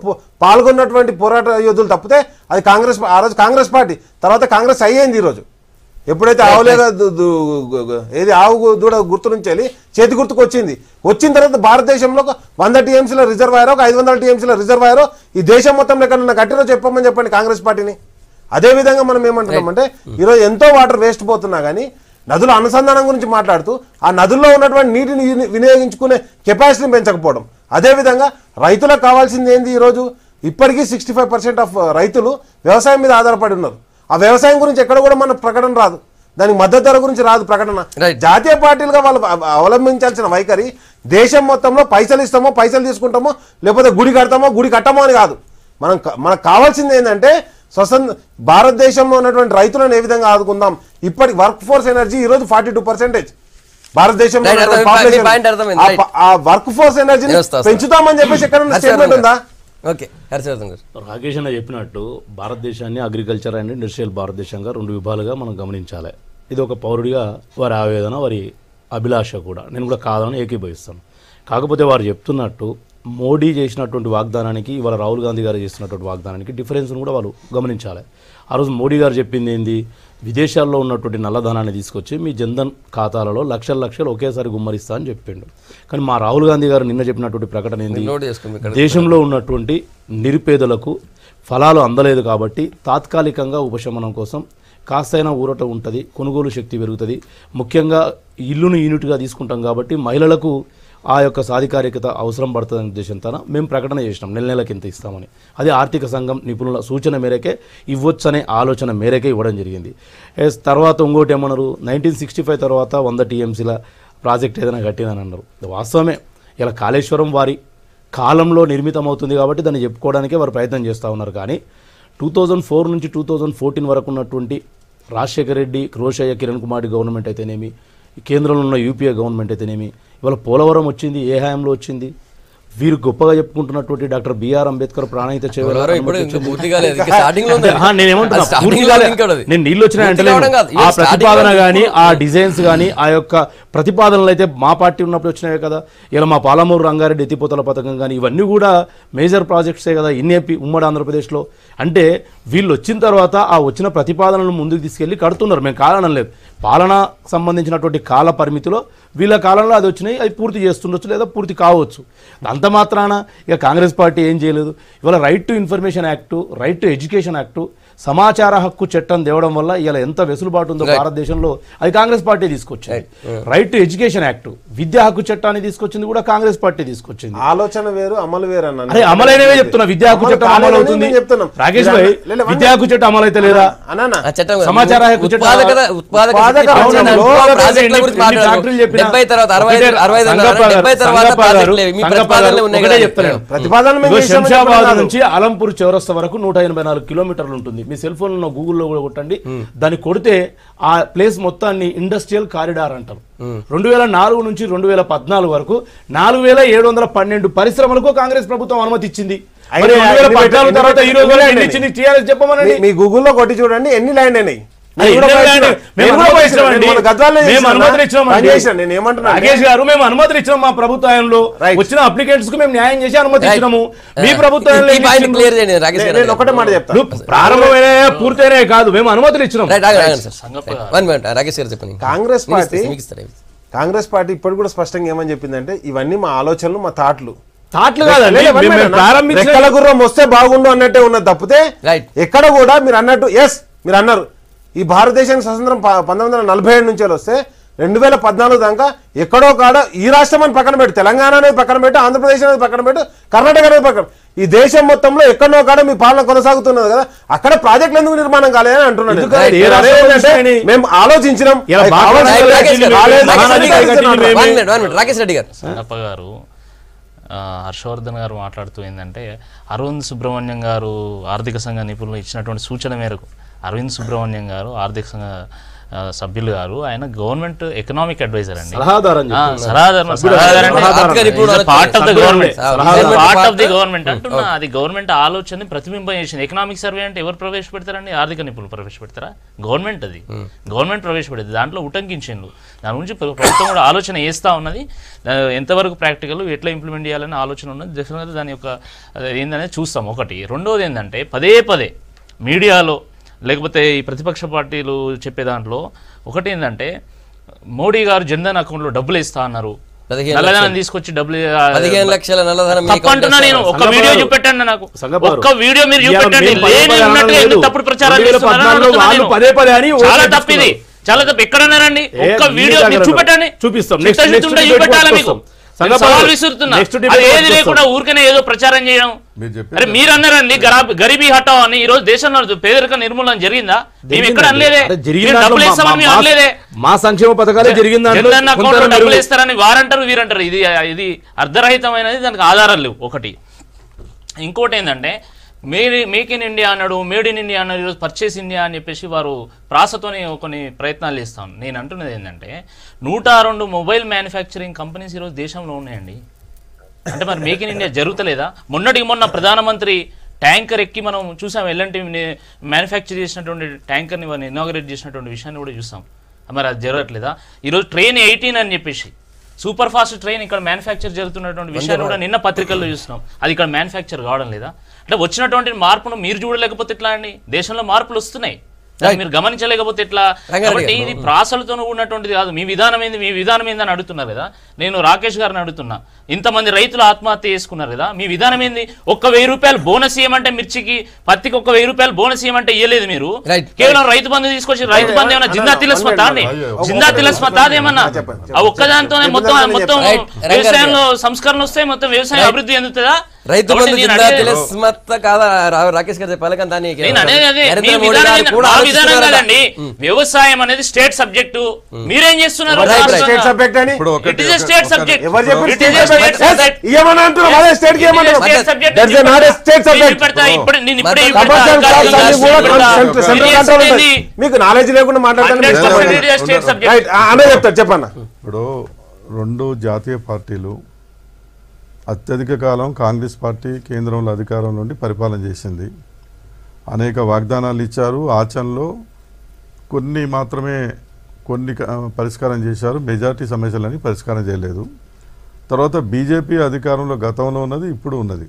పాల్గొన్నటువంటి పోరాట యోధులు తప్పితే అది కాంగ్రెస్. ఆ రోజు కాంగ్రెస్ పార్టీ, తర్వాత కాంగ్రెస్ అయ్యింది. ఈరోజు ఎప్పుడైతే ఆవులేగా ఏది ఆవు దూడ గుర్తు నుంచి వెళ్ళి చేతి గుర్తుకు వచ్చిన తర్వాత భారతదేశంలో 100 టీఎంసీల రిజర్వాయర్, ఒక 500 టీఎంసీల రిజర్వాయర్ ఈ దేశం మొత్తంలో ఎక్కడన్నా కట్టిరో చెప్పమని చెప్పండి కాంగ్రెస్ పార్టీని. అదేవిధంగా మనం ఏమంటున్నామంటే ఈరోజు ఎంతో వాటర్ వేస్ట్ పోతున్నా కానీ నదుల అనుసంధానం గురించి మాట్లాడుతూ ఆ నదుల్లో ఉన్నటువంటి నీటిని వినియోగించుకునే కెపాసిటీని పెంచకపోవడం. అదేవిధంగా రైతులకు కావాల్సింది ఏంది? ఈరోజు ఇప్పటికీ 65% ఆఫ్ రైతులు వ్యవసాయం మీద ఆధారపడి ఉన్నారు. ఆ వ్యవసాయం గురించి ఎక్కడ కూడా మన ప్రకటన రాదు, దానికి మద్దతు ధర గురించి రాదు ప్రకటన. జాతీయ పార్టీలుగా వాళ్ళు అవలంబించాల్సిన వైఖరి దేశం మొత్తంలో పైసలు ఇస్తామో పైసలు తీసుకుంటామో, లేకపోతే గుడి కడతామో గుడి కట్టమో అని కాదు. మనకు కావాల్సింది ఏంటంటే భారతదేశంలో ఉన్నటువంటి రైతులను ఏ విధంగా ఆదుకుందాం. ఇప్పటి వర్క్ ఫోర్స్ ఎనర్జీ ఈరోజు 42% భారతదేశంలో ఆ వర్క్ ఫోర్స్ ఎనర్జీని పెంచుతామని చెప్పేసి ఎక్కడ స్టేట్మెంట్ ఉందా? ఓకే, రాకేష్ అన్న చెప్పినట్టు భారతదేశాన్ని అగ్రికల్చర్ అండ్ ఇండస్ట్రియల్ భారతదేశంగా 2 విభాగాలుగా మనం గమనించాలి. ఇది ఒక పౌరుడిగా వారి ఆవేదన, వారి అభిలాష కూడా నేను కూడా కాదని ఏకీభవిస్తాను. కాకపోతే వారు చెప్తున్నట్టు మోడీ చేసినటువంటి వాగ్దానానికి ఇవాళ రాహుల్ గాంధీ గారు చేస్తున్నటువంటి వాగ్దానానికి డిఫరెన్స్ను కూడా వాళ్ళు గమనించాలి. ఆ రోజు మోడీ గారు చెప్పింది ఏంది? విదేశాల్లో ఉన్నటువంటి నల్లధనాన్ని తీసుకొచ్చి మీ జన్ధన్ ఖాతాలలో లక్షలు ఒకేసారి గుమ్మరిస్తా అని చెప్పిండు. కానీ మా రాహుల్ గాంధీ గారు నిన్న చెప్పినటువంటి ప్రకటన ఏంది? దేశంలో ఉన్నటువంటి నిరుపేదలకు ఫలాలు అందలేదు కాబట్టి తాత్కాలికంగా ఉపశమనం కోసం కాస్తైనా ఊరట ఉంటుంది, కొనుగోలు శక్తి పెరుగుతుంది. ముఖ్యంగా ఇల్లును యూనిట్గా తీసుకుంటాం కాబట్టి మహిళలకు ఆ యొక్క సాధికారికత అవసరం పడుతుందనే ఉద్దేశంతో మేము ప్రకటన చేసినాం నెలకి ఇంత ఇస్తామని. అది ఆర్థిక సంఘం నిపుణుల సూచన మేరకే ఇవ్వచ్చనే ఆలోచన మేరకే ఇవ్వడం జరిగింది. తర్వాత ఇంకోటి ఏమన్నారు, 1965 తర్వాత 100 టీఎంసీల ప్రాజెక్ట్ ఏదైనా కట్టిందని అన్నారు. వాస్తవమే, ఇలా కాళేశ్వరం వారి కాలంలో నిర్మితమవుతుంది కాబట్టి దాన్ని చెప్పుకోవడానికే వారు ప్రయత్నం చేస్తూ ఉన్నారు. కానీ 2004 నుంచి 2014 వరకు ఉన్నటువంటి రాజశేఖర రెడ్డి, రోషయ్య, కిరణ్ కుమార్ గవర్నమెంట్ అయితేనేమి, కేంద్రంలో ఉన్న యూపీఏ గవర్నమెంట్ అయితేనేమి, ఇవాళ పోలవరం వచ్చింది ఏ హయాంలో వచ్చింది? వీరు గొప్పగా చెప్పుకుంటున్నటువంటి డాక్టర్ బిఆర్ అంబేద్కర్ ప్రాణహిత నేను నీళ్ళు వచ్చినాయంటే ఆ ప్రతిపాదన కానీ ఆ డిజైన్స్ కానీ ఆ యొక్క ప్రతిపాదనలు అయితే మా పార్టీ ఉన్నప్పుడు వచ్చినాయి కదా. ఇలా మా పాలమూరు రంగారెడ్డి ఎత్తిపోతల పథకం కానీ ఇవన్నీ కూడా మేజర్ ప్రాజెక్ట్సే కదా ఇన్నేపి ఉమ్మడి ఆంధ్రప్రదేశ్లో. అంటే వీళ్ళు వచ్చిన తర్వాత ఆ వచ్చిన ప్రతిపాదనలను ముందుకు తీసుకెళ్ళి కడుతున్నారు. మేము కారణం లేదు, పాలనా సంబంధించినటువంటి కాల పరిమితిలో వీళ్ళ కాలంలో అది వచ్చినాయి, అది పూర్తి చేస్తుండొచ్చు లేదా పూర్తి కావచ్చు. అంత మాత్రాన ఇక కాంగ్రెస్ పార్టీ ఏం చేయలేదు. ఇవాళ right to information act, right to education act, సమాచార హక్కు చట్టం తేవడం వల్ల ఇలా ఎంత వెసులుబాటు ఉందో భారతదేశంలో అది కాంగ్రెస్ పార్టీ తీసుకొచ్చింది. రైట్ టు ఎడ్యుకేషన్ యాక్టు, విద్యా హక్కు చట్టాన్ని తీసుకొచ్చింది కూడా కాంగ్రెస్ పార్టీ తీసుకొచ్చింది. ఆలోచన వేరు, అమలు వేరు అన్న. అదే అమలైనవే చెప్తున్నా, విద్యా హక్కు చట్టం అమలు అవుతుంది. రాకేష్ భాయ్, విద్యా హక్కు చట్టం అమలు అయితే లేదా? సమాచార హక్కు చట్టం శంషాబాద్ నుంచి అలంపూర్ చౌరస్తా వరకు 184 కిలోమీటర్లు ఉంటుంది. మీ సెల్ ఫోన్ లో గూగుల్లో కూడా కొట్టండి, దాన్ని కొడితే ఆ ప్లేస్ మొత్తాన్ని ఇండస్ట్రియల్ కారిడార్ అంటారు. 2004 నుంచి 2014 వరకు 4712 పరిశ్రమలకు కాంగ్రెస్ ప్రభుత్వం అనుమతి ఇచ్చింది. 2014 తర్వాత ఈ రోజు చెప్పమనండి, మీ గూగుల్లో కొట్టి చూడండి ఎన్ని ల్యాండ్ అయినాయి. మేము అనుమతులు ఇచ్చినాం మా ప్రభుత్వంలో వచ్చిన అప్లికెంట్స్ కు మేము న్యాయం చేసి అనుమతి ఇచ్చినాము. మీ ప్రభుత్వంలో ఒకటే మాట చెప్తాను, ప్రారంభమైన పూర్తయినా కాదు, మేము అనుమతులు ఇచ్చినాం. కాంగ్రెస్ పార్టీ ఇప్పుడు కూడా స్పష్టంగా ఏమని చెప్పిందంటే ఇవన్నీ మా ఆలోచనలు, మా థాట్లు కాదండి, రెక్కల గుర్రం వస్తే బాగుండు అన్నట్టే ఉన్నది తప్పితే ఎక్కడ కూడా మీరు అన్నట్టు మీరు అన్నారు ఈ భారతదేశానికి స్వతంత్రం 1947 నుంచి వస్తే 2014 దాకా ఎక్కడో కాడ ఈ రాష్ట్రం అని పక్కన పెట్టి, తెలంగాణ అనేది పక్కన పెట్టి, ఆంధ్రప్రదేశ్ అనేది పక్కన పెట్టి, కర్ణాటక అనేది పక్కన, ఈ దేశం మొత్తంలో ఎక్కడో కాడ మీ పాలన కొనసాగుతున్నది కదా, అక్కడ ప్రాజెక్టులు ఎందుకు నిర్మాణం కాలేదని అంటున్నాను. మేము ఆలోచించినాం. రాకేష్ రెడ్డి గారు హర్షవర్ధన్ గారు మాట్లాడుతూ ఏంటంటే అరవింద్ సుబ్రహ్మణ్యం గారు ఆర్థిక సంఘ నిపుణులు ఇచ్చినటువంటి సూచన మేరకు అరవింద్ సుబ్రహ్మణ్యం గారు ఆర్థిక సంఘ సభ్యులు గారు, ఆయన గవర్నమెంట్ ఎకనామిక్ అడ్వైజర్ అండి. సలహాదారు పార్ట్ ఆఫ్ ద గవర్నమెంట్ అంటున్నా. అది గవర్నమెంట్ ఆలోచనని ప్రతిబింబం చేసింది. ఎకనామిక్ సర్వే అంటే ఎవరు ప్రవేశపెడతారండి? ఆర్థిక నిపుణులు ప్రవేశపెడతారా? గవర్నమెంట్ అది గవర్నమెంట్ ప్రవేశపెడేది. దాంట్లో ఉటంకించిండు. దాని గురించి ప్రభుత్వం కూడా ఆలోచన చేస్తూ ఉన్నది. ఎంతవరకు ప్రాక్టికల్, ఎట్లా ఇంప్లిమెంట్ చేయాలని ఆలోచన ఉన్నది. డెఫినెట్గా దాని యొక్క ఏందనేది చూస్తాం. ఒకటి. రెండోది ఏంటంటే పదే పదే మీడియాలో లేకపోతే ఈ ప్రతిపక్ష పార్టీలు చెప్పే దాంట్లో ఒకటి ఏంటంటే మోడీ గారు జన్ధన్ అకౌంట్లో డబ్బులు ఇస్తా అన్నారు, నల్లధనం తీసుకొచ్చి డబ్బులు 15 లక్షల నల్లధనం తప్పంటున్నా నేను. ఒక్క వీడియో చూపెట్టండి నాకు, ఒక్క వీడియో మీరు చూపెట్టండి. లేని ఉన్నట్టుగా ఎందుకు తప్పుడు ప్రచారాలు చేస్తున్నారో చాలా తప్పు ఇది, చాలా తప్పు. ఎక్కడన్నారండి? ఒక్క వీడియో మీరు చూపెట్టండి, చూపిస్తాం. చూపెట్టాలా మీకు? సవాల్ విసురుతున్నా. ఏది లేకుండా ఊరికనే ఏదో ప్రచారం చేయడం. అరే మీరు అన్నారండి గరీబీ హటావ్ అని. ఈ రోజు దేశంలో పేదరిక నిర్మూలన జరిగిందా? మేము ఎక్కడ అనలేదే. డబ్బులు వేస్తామని మేము అనలేదే. మా సంక్షేమ పథకాలే జరిగిందా? డబ్బులు వేస్తారని వారంటారు వీరంటారు. ఇది అర్ధరహితమైనది, దానికి ఆధారాలు లేవు. ఒకటి. ఇంకోటి ఏంటంటే మేక్ ఇన్ ఇండియా అన్నాడు, మేడ్ ఇన్ ఇండియా అన్నాడు, ఈరోజు పర్చేస్ ఇండియా అని చెప్పేసి వారు ప్రాసతోని కొన్ని ప్రయత్నాలు చేస్తాను. నేను అంటున్నది ఏంటంటే 102 మొబైల్ మ్యానుఫ్యాక్చరింగ్ కంపెనీస్ ఈరోజు దేశంలో ఉన్నాయండి. అంటే మరి మేక్ ఇన్ ఇండియా జరుగుతలేదా? మొన్న ప్రధానమంత్రి ట్యాంకర్ ఎక్కి మనం చూసాం, ఎల్ఎన్టీ మ్యానుఫ్యాక్చర్ చేసినటువంటి ట్యాంకర్ని వారిని ఇనాగరేట్ చేసినటువంటి విషయాన్ని కూడా చూసాం. మరి అది జరగట్లేదా? ఈరోజు ట్రైన్ 18 అని చెప్పేసి సూపర్ ఫాస్ట్ ట్రైన్ ఇక్కడ మ్యానుఫ్యాక్చర్ జరుగుతున్నటువంటి విషయాన్ని కూడా నిన్న పత్రికల్లో చూస్తున్నాం. అది ఇక్కడ మ్యానుఫ్యాక్చర్ కావడం లేదా? అంటే వచ్చినటువంటి మార్పును మీరు చూడలేకపోతే ఎట్లా అండి? దేశంలో మార్పులు వస్తున్నాయి, మీరు గమనించలేకపోతే ఎట్లా? కాబట్టి ఇది ప్రాసలతో ఉన్నటువంటిది కాదు. మీ విధానం ఏంది అని అడుగుతున్నారు కదా. నేను రాకేష్ గారిని అడుగుతున్నా, ఇంతమంది రైతులు ఆత్మహత్య చేసుకున్నారు కదా, మీ విధానం ఏంది? 1,000 రూపాయలు బోనస్ ఇవ్వమంటే మిర్చికి, పత్తికి 1,000 రూపాయలు బోనస్ ఇవ్వమంటే ఇవ్వలేదు మీరు. కేవలం రైతు బంధు తీసుకొచ్చి, రైతు బంధు ఏమన్నా జిందా తిలస్మతా అండి? జిందా తిలస్మతా ఏమన్నా? ఆ ఒక్కదాంతోనే మొత్తం వ్యవసాయంలో సంస్కరణ వస్తాయి, మొత్తం వ్యవసాయం అభివృద్ధి చెందుతుందా? రైతు బంధు జిందా తిలస్మత కాదా? రాకేష్ గారు చెప్పాలి కానీ దానికి విధానం కాదండి. వ్యవసాయం అనేది స్టేట్ సబ్జెక్టు. మీరేం చేస్తున్నారు? మీకు నాలెడ్జ్ లేకుండా మాట్లాడతాను. చెప్పన్నా. ఇప్పుడు 2 జాతీయ పార్టీలు అత్యధిక కాలం కాంగ్రెస్ పార్టీ కేంద్రంలో అధికారం నుండి పరిపాలన చేసింది. అనేక వాగ్దానాలు ఇచ్చారు, ఆచరణలో కొన్ని మాత్రమే పరిష్కారం చేశారు. మెజారిటీ సమస్యలని పరిష్కారం చేయలేదు. తర్వాత బీజేపీ అధికారంలో గతంలో ఉన్నది, ఇప్పుడు ఉన్నది.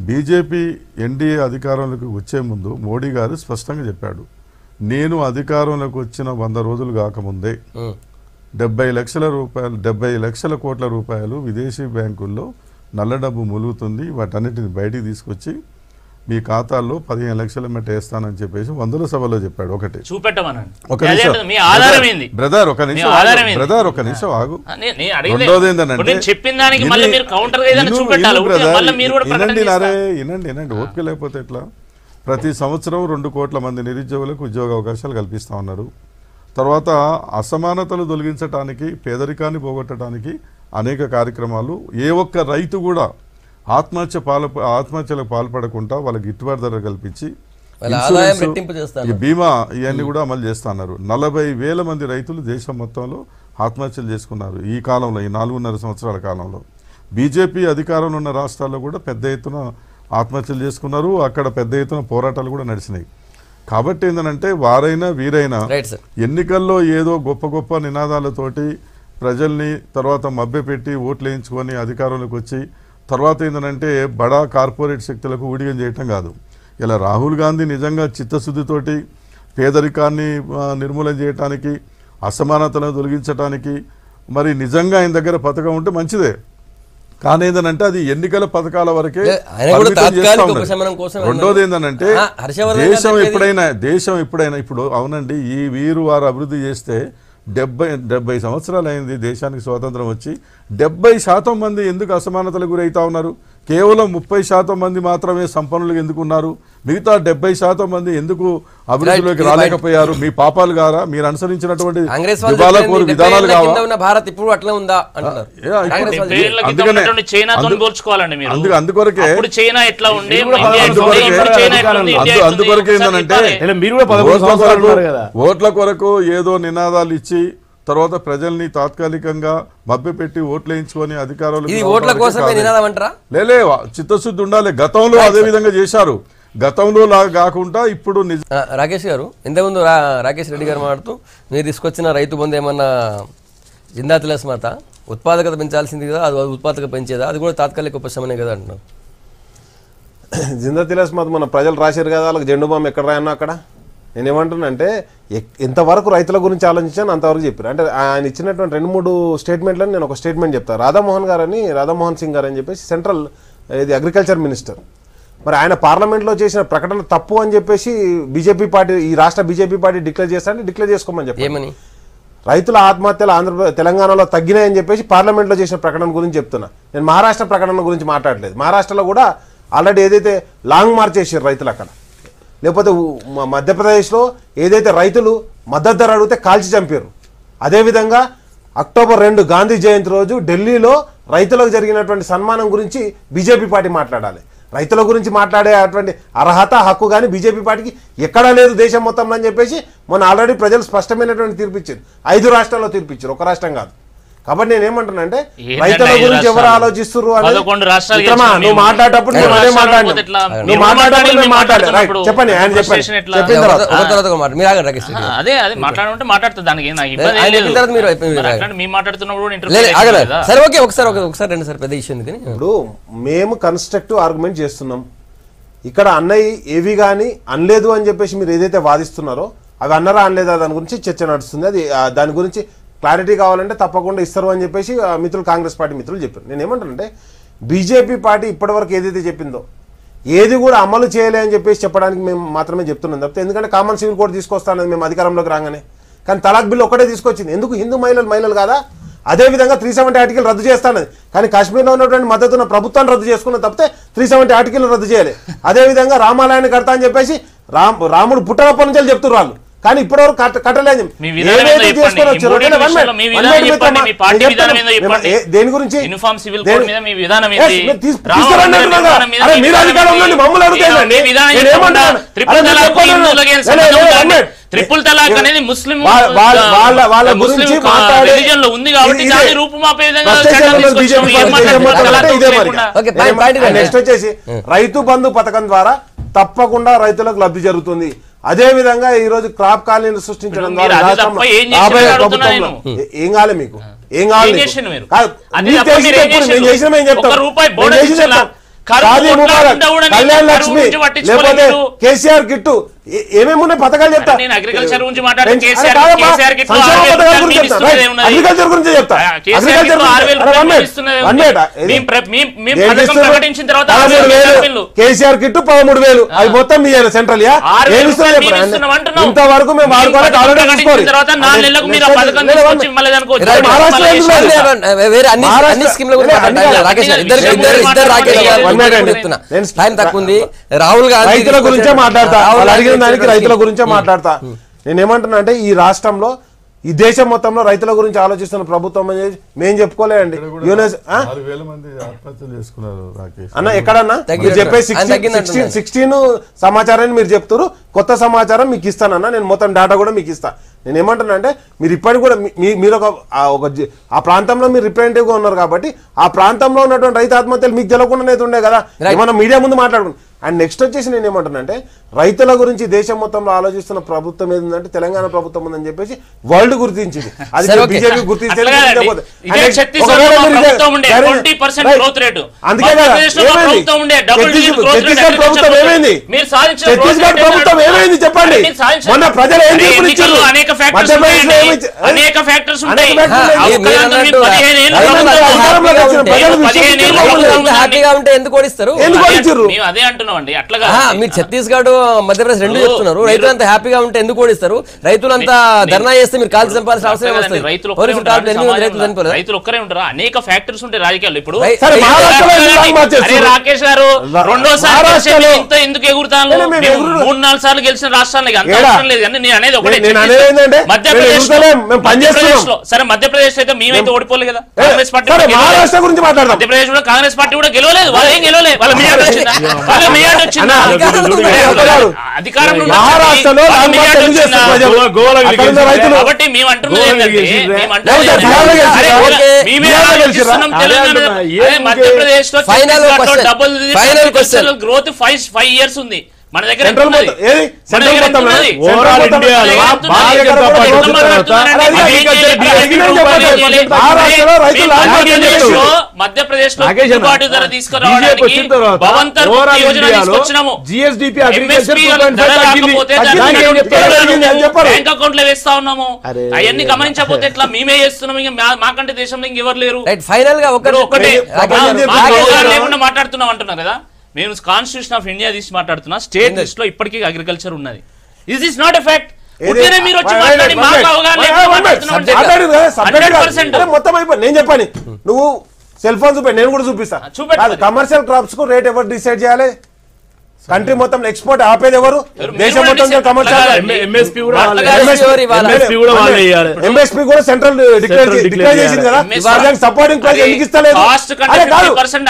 బీజేపీ ఎన్డీఏ అధికారంలోకి వచ్చే ముందు మోడీ గారు స్పష్టంగా చెప్పాడు, నేను అధికారంలోకి వచ్చిన 100 రోజులు కాకముందే 70 లక్షల కోట్ల రూపాయలు విదేశీ బ్యాంకుల్లో నల్ల డబ్బు ములుగుతుంది, వాటన్నిటిని బయటికి తీసుకొచ్చి మీ ఖాతాల్లో 15 లక్షల మెట్ట వేస్తానని చెప్పేసి 100ల సభలో చెప్పాడు. ఒకటి బ్రదర్, ఒక నిమిషం ఆగు. రెండోది ఏంటంటే వినండి, ఓపిక లేకపోతే ఎట్లా? ప్రతి సంవత్సరం 2 కోట్ల మంది నిరుద్యోగులకు ఉద్యోగ అవకాశాలు కల్పిస్తూ ఉన్నారు. తర్వాత అసమానతలు తొలగించడానికి, పేదరికాన్ని పోగొట్టడానికి అనేక కార్యక్రమాలు. ఏ ఒక్క రైతు కూడా ఆత్మహత్యలకు పాల్పడకుండా వాళ్ళకి గిట్టుబాటు ధర కల్పించి ఈ బీమా ఇవన్నీ కూడా అమలు చేస్తున్నారు. 40,000 మంది రైతులు దేశం మొత్తంలో ఆత్మహత్యలు చేసుకున్నారు ఈ కాలంలో, ఈ 4.5 సంవత్సరాల కాలంలో. బీజేపీ అధికారంలో ఉన్న రాష్ట్రాల్లో కూడా పెద్ద ఎత్తున ఆత్మహత్యలు చేసుకున్నారు, అక్కడ పెద్ద ఎత్తున పోరాటాలు కూడా నడిచినాయి. కాబట్టి ఏంటంటే వారైనా వీరైనా ఎన్నికల్లో ఏదో గొప్ప నినాదాలతోటి ప్రజల్ని తర్వాత మభ్యపెట్టి ఓట్లు వేయించుకొని అధికారంలోకి వచ్చి తర్వాత ఏంటంటే బడా కార్పొరేట్ శక్తులకు ఊడిగం చేయటం కాదు. ఇలా రాహుల్ గాంధీ నిజంగా చిత్తశుద్ధితోటి పేదరికాన్ని నిర్మూలన చేయటానికి, అసమానతలను తొలగించడానికి మరి నిజంగా ఆయన దగ్గర పథకం ఉంటే మంచిదే. కానీ ఏంటంటే అది ఎన్నికల పథకాల వరకే. రెండోది ఏంటంటే దేశం ఎప్పుడైనా ఇప్పుడు అవునండి, ఈ వీరు వారు అభివృద్ధి చేస్తే 70 సంవత్సరాలు అయింది దేశానికి స్వాతంత్రం వచ్చి. 70% మంది ఎందుకు అసమానతలకు గురవుతా ఉన్నారు? కేవలం 30% మంది మాత్రమే సంపన్నులు ఎందుకున్నారు, మిగతా 70% మంది ఎందుకు అభివృద్ధిలోకి రాలేకపోయారు? మీ పాపాలు గారా? మీరు అనుసరించినటువంటి దివాళాకోరు విధానాలు కావా? భారత్ ఇప్పుడు అట్లా ఉందా అంటున్నారు. అందుకొరకే ఏంటంటే ఓట్ల కొరకు ఏదో నినాదాలు ఇచ్చి తర్వాత ప్రజల్ని తాత్కాలికంగా మభ్యపెట్టి ఓట్లు వేయించుకొని అధికారులు లేలే చిత్తశుద్ధి ఉండాలి. గతంలో అదే విధంగా చేశారు. గతంలో లాగా కాకుండా ఇప్పుడు రాకేష్ గారు ఇంతకుముందు రాకేష్ రెడ్డి గారు మాట్లాడుతూ మీరు తీసుకొచ్చిన రైతు బంధు ఏమన్నా జిందా తిలస్మాత ఉత్పాదకత పెంచాల్సింది కదా, అది ఉత్పాదకత పెంచేదా, అది కూడా తాత్కాలిక ఉపశమనే కదా అంటున్నారు. జిందా తిలస్మాత మన ప్రజలు రాశారు కదా, వాళ్ళకి జెండు బాంబు ఎక్కడ రాయన్నా అక్కడ. నేనేమంటున్నానంటే ఎంతవరకు రైతుల గురించి ఆలోచించాను అంతవరకు చెప్పారు. అంటే ఆయన ఇచ్చినటువంటి 2-3 స్టేట్మెంట్లను నేను ఒక స్టేట్మెంట్ చెప్తాను. రాధామోహన్ సింగ్ గారు అని చెప్పేసి సెంట్రల్ ఇది అగ్రికల్చర్ మినిస్టర్. మరి ఆయన పార్లమెంట్లో చేసిన ప్రకటన తప్పు అని చెప్పేసి బీజేపీ పార్టీ, ఈ రాష్ట్ర బీజేపీ పార్టీ డిక్లేర్ చేస్తారంటే డిక్లేర్ చేసుకోమని చెప్పి ఏమని రైతుల ఆత్మహత్యలు తెలంగాణలో తగ్గినాయని చెప్పేసి పార్లమెంట్లో చేసిన ప్రకటన గురించి చెప్తున్నా. నేను మహారాష్ట్ర ప్రకటన గురించి మాట్లాడలేదు. మహారాష్ట్రలో కూడా ఆల్రెడీ ఏదైతే లాంగ్ మార్చ్ చేసారు రైతులు అక్కడ, లేకపోతే మధ్యప్రదేశ్లో ఏదైతే రైతులు మద్దతు ధర అడిగితే కాల్చి చంపారు. అదేవిధంగా అక్టోబర్ 2 గాంధీ జయంతి రోజు ఢిల్లీలో రైతులకు జరిగినటువంటి సన్మానం గురించి బీజేపీ పార్టీ మాట్లాడాలి. రైతుల గురించి మాట్లాడే అటువంటి అర్హత హక్కు కానీ బీజేపీ పార్టీకి ఎక్కడా లేదు దేశం మొత్తంలో అని చెప్పేసి మొన్న ఆల్రెడీ ప్రజలు స్పష్టమైనటువంటి తీర్పు ఇచ్చారు. 5 రాష్ట్రాల్లో తీర్పు ఇచ్చారు, ఒక రాష్ట్రం కాదు. కాబట్టి నేను ఏమంటున్నా అంటే రైతుల గురించి ఎవరు ఆలోచిస్తున్నారు అని నువ్వు మాట్లాడేటప్పుడు నేను అదే మాట్లాడాను. చెప్పండి ఆయన చెప్పండి. ఇప్పుడు మేము కన్స్ట్రక్టివ్ ఆర్గ్యుమెంట్ చేస్తున్నాం. ఇక్కడ అన్నయ్య ఏవి కానీ అనలేదు అని చెప్పేసి మీరు ఏదైతే వాదిస్తున్నారో అవి అన్నరా అనలేదా దాని గురించి చర్చ నడుస్తుంది. అది దాని గురించి క్లారిటీ కావాలంటే తప్పకుండా ఇస్తారు అని చెప్పేసి మిత్రులు కాంగ్రెస్ పార్టీ మిత్రులు చెప్పారు. నేను ఏమంటానంటే బీజేపీ పార్టీ ఇప్పటివరకు ఏదైతే చెప్పిందో ఏది కూడా అమలు చేయలే అని చెప్పేసి చెప్పడానికి మేము మాత్రమే చెప్తున్నాం తప్పితే, ఎందుకంటే కామన్ సివిల్ కోడ్ తీసుకొస్తానని మేము అధికారంలోకి రాగానే, కానీ తలాక్ బిల్లు ఒకటే తీసుకొచ్చింది. ఎందుకు హిందూ మహిళలు కాదా? అదేవిధంగా 370 ఆర్టికల్ రద్దు చేస్తానది, కానీ కాశ్మీర్లో ఉన్నటువంటి మద్దతున్న ప్రభుత్వాన్ని రద్దు చేసుకున్న తప్పితే 370 ఆర్టికల్ రద్దు చేయాలి. అదేవిధంగా రామాలయాన్ని కడతా అని చెప్పేసి రాముడు పుట్టనప్పటి నుంచి చెప్తున్నారు వాళ్ళు, కానీ ఇప్పటివరకు కట్టలేదు. దేని గురించి ట్రిపుల్ తలాక్ అనేది ముస్లిం వాళ్ళ గురించి నెక్స్ట్ వచ్చేసి రైతు బంధు పథకం ద్వారా తప్పకుండా రైతులకు లబ్ధి జరుగుతుంది. అదే విధంగా ఈ రోజు క్రాప్ కాలనీలు సృష్టించడం ద్వారా ఏం కాలే మీకు ఏం కావాలి కళ్యాణ్ లక్ష్మి లేకపోతే కేసీఆర్ కిట్టు ఏమేమి ఉన్నాయి పథకాలు చెప్తా. అగ్రికల్చర్ గురించి అగ్రికల్చర్ గురించి చెప్తా. 13,000 కేసీఆర్ కిట్టు 13,000 అవి మొత్తం మీ సెంట్రల్ ఇంతవరకు మేము రాహుల్ గాంధీ రైతుల గురించే మాట్లాడతా. దానికి రైతుల గురించే మాట్లాడతా. నేనేమంటున్నా అంటే ఈ రాష్ట్రంలో ఈ దేశం మొత్తంలో రైతుల గురించి ఆలోచిస్తున్న ప్రభుత్వం అనేది మేము చెప్పుకోలేదండి. అన్న ఎక్కడన్నా చెప్పే 16 సమాచారాన్ని మీరు చెప్తారు, కొత్త సమాచారం మీకు ఇస్తానన్నా. నేను మొత్తం డేటా కూడా మీకు ఇస్తా. నేను ఏమంటున్నా అంటే మీరు ఇప్పటికి కూడా మీరు ఆ ప్రాంతంలో మీరు రిప్రజెంటేటివ్ గా ఉన్నారు కాబట్టి ఆ ప్రాంతంలో ఉన్నటువంటి రైతు ఆత్మహత్యలు మీకు తెలవకుండా ఉండే కదా, ఏమన్నా మీడియా ముందు మాట్లాడుకున్నాం. అండ్ నెక్స్ట్ వచ్చేసి నేను ఏమంటున్నా అంటే రైతుల గురించి దేశం మొత్తంలో ఆలోచిస్తున్న ప్రభుత్వం ఏదంటే తెలంగాణ ప్రభుత్వం ఉందని చెప్పేసి వరల్డ్ గుర్తించింది. అది బీజేపీ గుర్తించింది. ప్రభుత్వం ఏమైంది? ఛత్తీస్గఢ్ ప్రభుత్వం ఏమైంది చెప్పండి. మొన్న ప్రజలు ఏం తీర్పునిచ్చారు? హ్యాపీగా ఉంటే ఎందుకు ఓడిస్తారు? మేము అదే అంటున్నాం అండి. అట్లాగా మీరు ఛత్తీస్గఢ్ మధ్యప్రదేశ్ రెండు చెప్తున్నారు. రైతులంతా హ్యాపీగా ఉంటే ఎందుకు ఓడిస్తారు? రైతులంతా ధర్నా చేస్తే మీరు కాల్చి చంపాల్సిన అవసరం వస్తుంది. రైతులు ఒక్కరే ఉంటారా? అనేక ఫ్యాక్టరీస్ ఉంటాయి రాజకీయాలు. ఇప్పుడు రాకేష్ గారు రెండోసారి ఎందుకు ఎగురుతాను? 3-4 సార్లు గెలిచిన రాష్ట్రానికి అంత అవసరం లేదు. కానీ నేను అనేది ఒకటే, మధ్యప్రదేశ్ లో సరే, మధ్యప్రదేశ్ అయితే మేమైతే ఓడిపోలేదు కదా. కాంగ్రెస్ పార్టీ మధ్యప్రదేశ్ కూడా కాంగ్రెస్ పార్టీ కూడా గెలవలేదు. వాళ్ళు ఏం గెలవలేదు. వాళ్ళ మెజారిటీ వచ్చిందా? వాళ్ళ మెజారిటీ వచ్చిందా? అధికారంలో కాబట్టి మేము అంటున్నది మధ్యప్రదేశ్ లో గ్రోత్ 5 years ఉంది. మన దగ్గర మధ్యప్రదేశ్ లో గిట్టుబాటు ధర తీసుకురావడానికి బ్యాంక్ అకౌంట్ లో వేస్తా ఉన్నాము. అవన్నీ గమనించకపోతే ఎట్లా? మేమే చేస్తున్నాము. మాకంటే దేశంలో ఇంకెవరు లేరు. ఫైనల్ గా ఒకటే లేకుండా మాట్లాడుతున్నాం అంటున్నారు కదా. మేము కాన్స్టిట్యూషన్ ఆఫ్ ఇండియా తీసి మాట్లాడుతున్నా. స్టేట్ లిస్ట్ లో ఇప్పటికీ అగ్రికల్చర్ ఉన్నది. Is this not a fact? మీరు వచ్చి మాట్లాడి మాకు అవగాహన మొత్తం అయిపోయి నేను చెప్పాను. నువ్వు సెల్ ఫోన్ చూపి, నేను కూడా చూపిస్తా. కమర్షియల్ క్రాప్స్ కు రేట్ ఎవరు డిసైడ్ చేయాలి? కంట్రీ మొత్తం ఎక్స్పోర్ట్ ఆపేది ఎవరు? దేశం మొత్తం ఎంఎస్పీ కూడా సెంట్రల్ డిక్లేర్ చేసింది కదా. సపోర్టింగ్ ప్రైస్ ఎందుకు ఇస్తలేదు?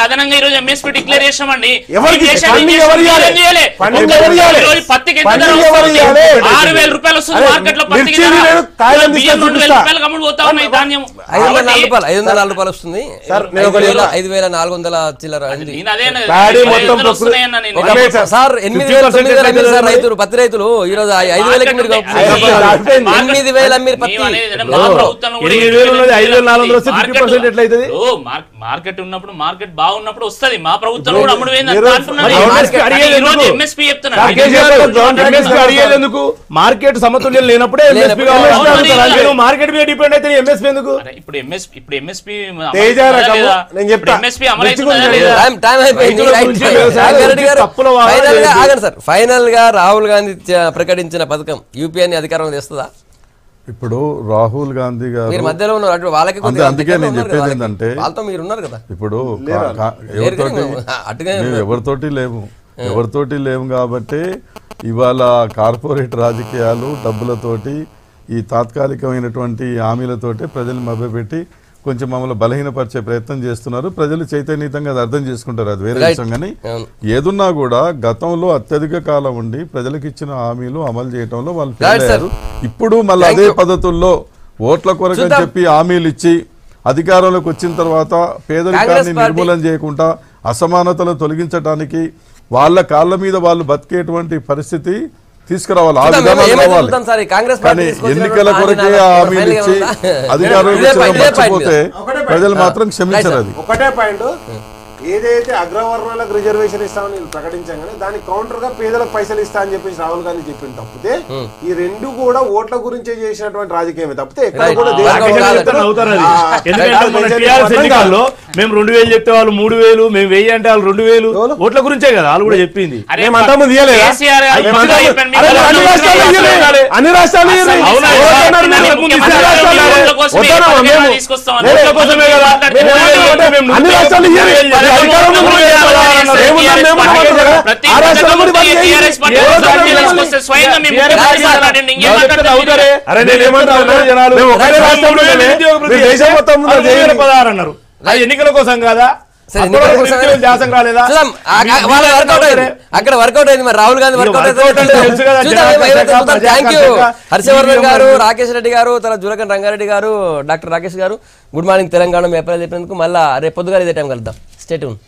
అదనంగా ఈ రోజు ఎంఎస్పీ డిక్లేర్ చేసామండి. ఎవరికి 6,000 రూపాయలు వస్తుంది మార్కెట్ లో. 504 ఉన్నాయి ధాన్యం. 504 రూపాయలు వస్తుంది. 5,400 చిల్లర. సార్ 8,000 సార్ రైతులు, పత్తి రైతులు ఈ రోజు 5,000కి మీరు 8,000 మీరు పత్తి. మార్కెట్ ఉన్నప్పుడు, మార్కెట్ బాగున్నప్పుడు వస్తుంది. మా ప్రభుత్వం కూడా అమ్ముడు ఎంఎస్పీ చెప్తున్నారు. మార్కెట్ సమతుల్యం లేనప్పుడే మార్కెట్ మీద డిపెండ్ అయితే ఎంఎస్పీ ఎందుకు? ఇప్పుడు ఎంఎస్పీ ఫైనల్ గా రాహుల్ గాంధీ ప్రకటించిన పథకం యూపీఐని అధికారంలో తెస్తుందా? ఇప్పుడు రాహుల్ గాంధీ గారు మధ్యలో ఉన్నారు. వాళ్ళకి అందుకే నేను చెప్పేది ఏంటంటే, వాళ్ళతో మీరు ఉన్నారు కదా. ఇప్పుడు ఎవరితోటి లేవు కాబట్టి ఇవాళ కార్పొరేట్ రాజకీయాలు డబ్బులతోటి, ఈ తాత్కాలికమైనటువంటి హామీలతోటి ప్రజలు మభ్యపెట్టి కొంచెం మమ్మల్ని బలహీనపరిచే ప్రయత్నం చేస్తున్నారు. ప్రజలు చైతన్యతంగా అది అర్థం చేసుకుంటారు, అది వేరే విషయం. కానీ ఏదున్నా కూడా గతంలో అత్యధిక కాలం ఉండి ప్రజలకు ఇచ్చిన హామీలు అమలు చేయడంలో వాళ్ళు ఫెయిల్ అయ్యారు. ఇప్పుడు మళ్ళీ అదే పద్ధతుల్లో ఓట్ల కొరకు అని చెప్పి హామీలు ఇచ్చి అధికారంలోకి వచ్చిన తర్వాత పేదరికాన్ని నిర్మూలన చేయకుండా, అసమానతలను తొలగించడానికి, వాళ్ళ కాళ్ళ మీద వాళ్ళు బతికేటువంటి పరిస్థితి తీసుకురావాలి. ఆ విధానం రావాలి. కానీ ఎన్నికల కొరకే హామీలు ఇచ్చి అధికారం మర్చిపోతే ప్రజలు మాత్రం క్షమించరు. అది ఒకటే పాయింట్. ఏదైతే అగ్రవర్ణాలకు రిజర్వేషన్ ఇస్తామని ప్రకటించగానే దానికి కౌంటర్ గా పేదలకు పైసలు ఇస్తా అని చెప్పేసి రాహుల్ గాంధీ చెప్పింది తప్పితే ఈ రెండు కూడా ఓట్ల గురించే చేసినటువంటి రాజకీయమే తప్పితే ఎక్కడ కూడా మేము 2,000 చెప్తే వాళ్ళు 3,000, మేము 1,000 అంటే వాళ్ళు 2,000 ఓట్ల గురించే కదా వాళ్ళు కూడా చెప్పింది. అన్ని రాష్ట్రాలు అన్నారు. అది ఎన్నికల కోసం కాదా? అక్కడ వర్కౌట్ అయింది. మరి రాహుల్ గాంధీ హర్షవర్ధన్ గారు, రాకేష్ రెడ్డి గారు, తర్వాత జులకన్ రంగారెడ్డి గారు, డాక్టర్ రాకేష్ గారు, గుడ్ మార్నింగ్ తెలంగాణ. మీ అభిప్రాయాలు చెప్పినందుకు మళ్ళీ రేపు పొద్దుగా ఇదే టైం కలుద్దాం. Stay tune.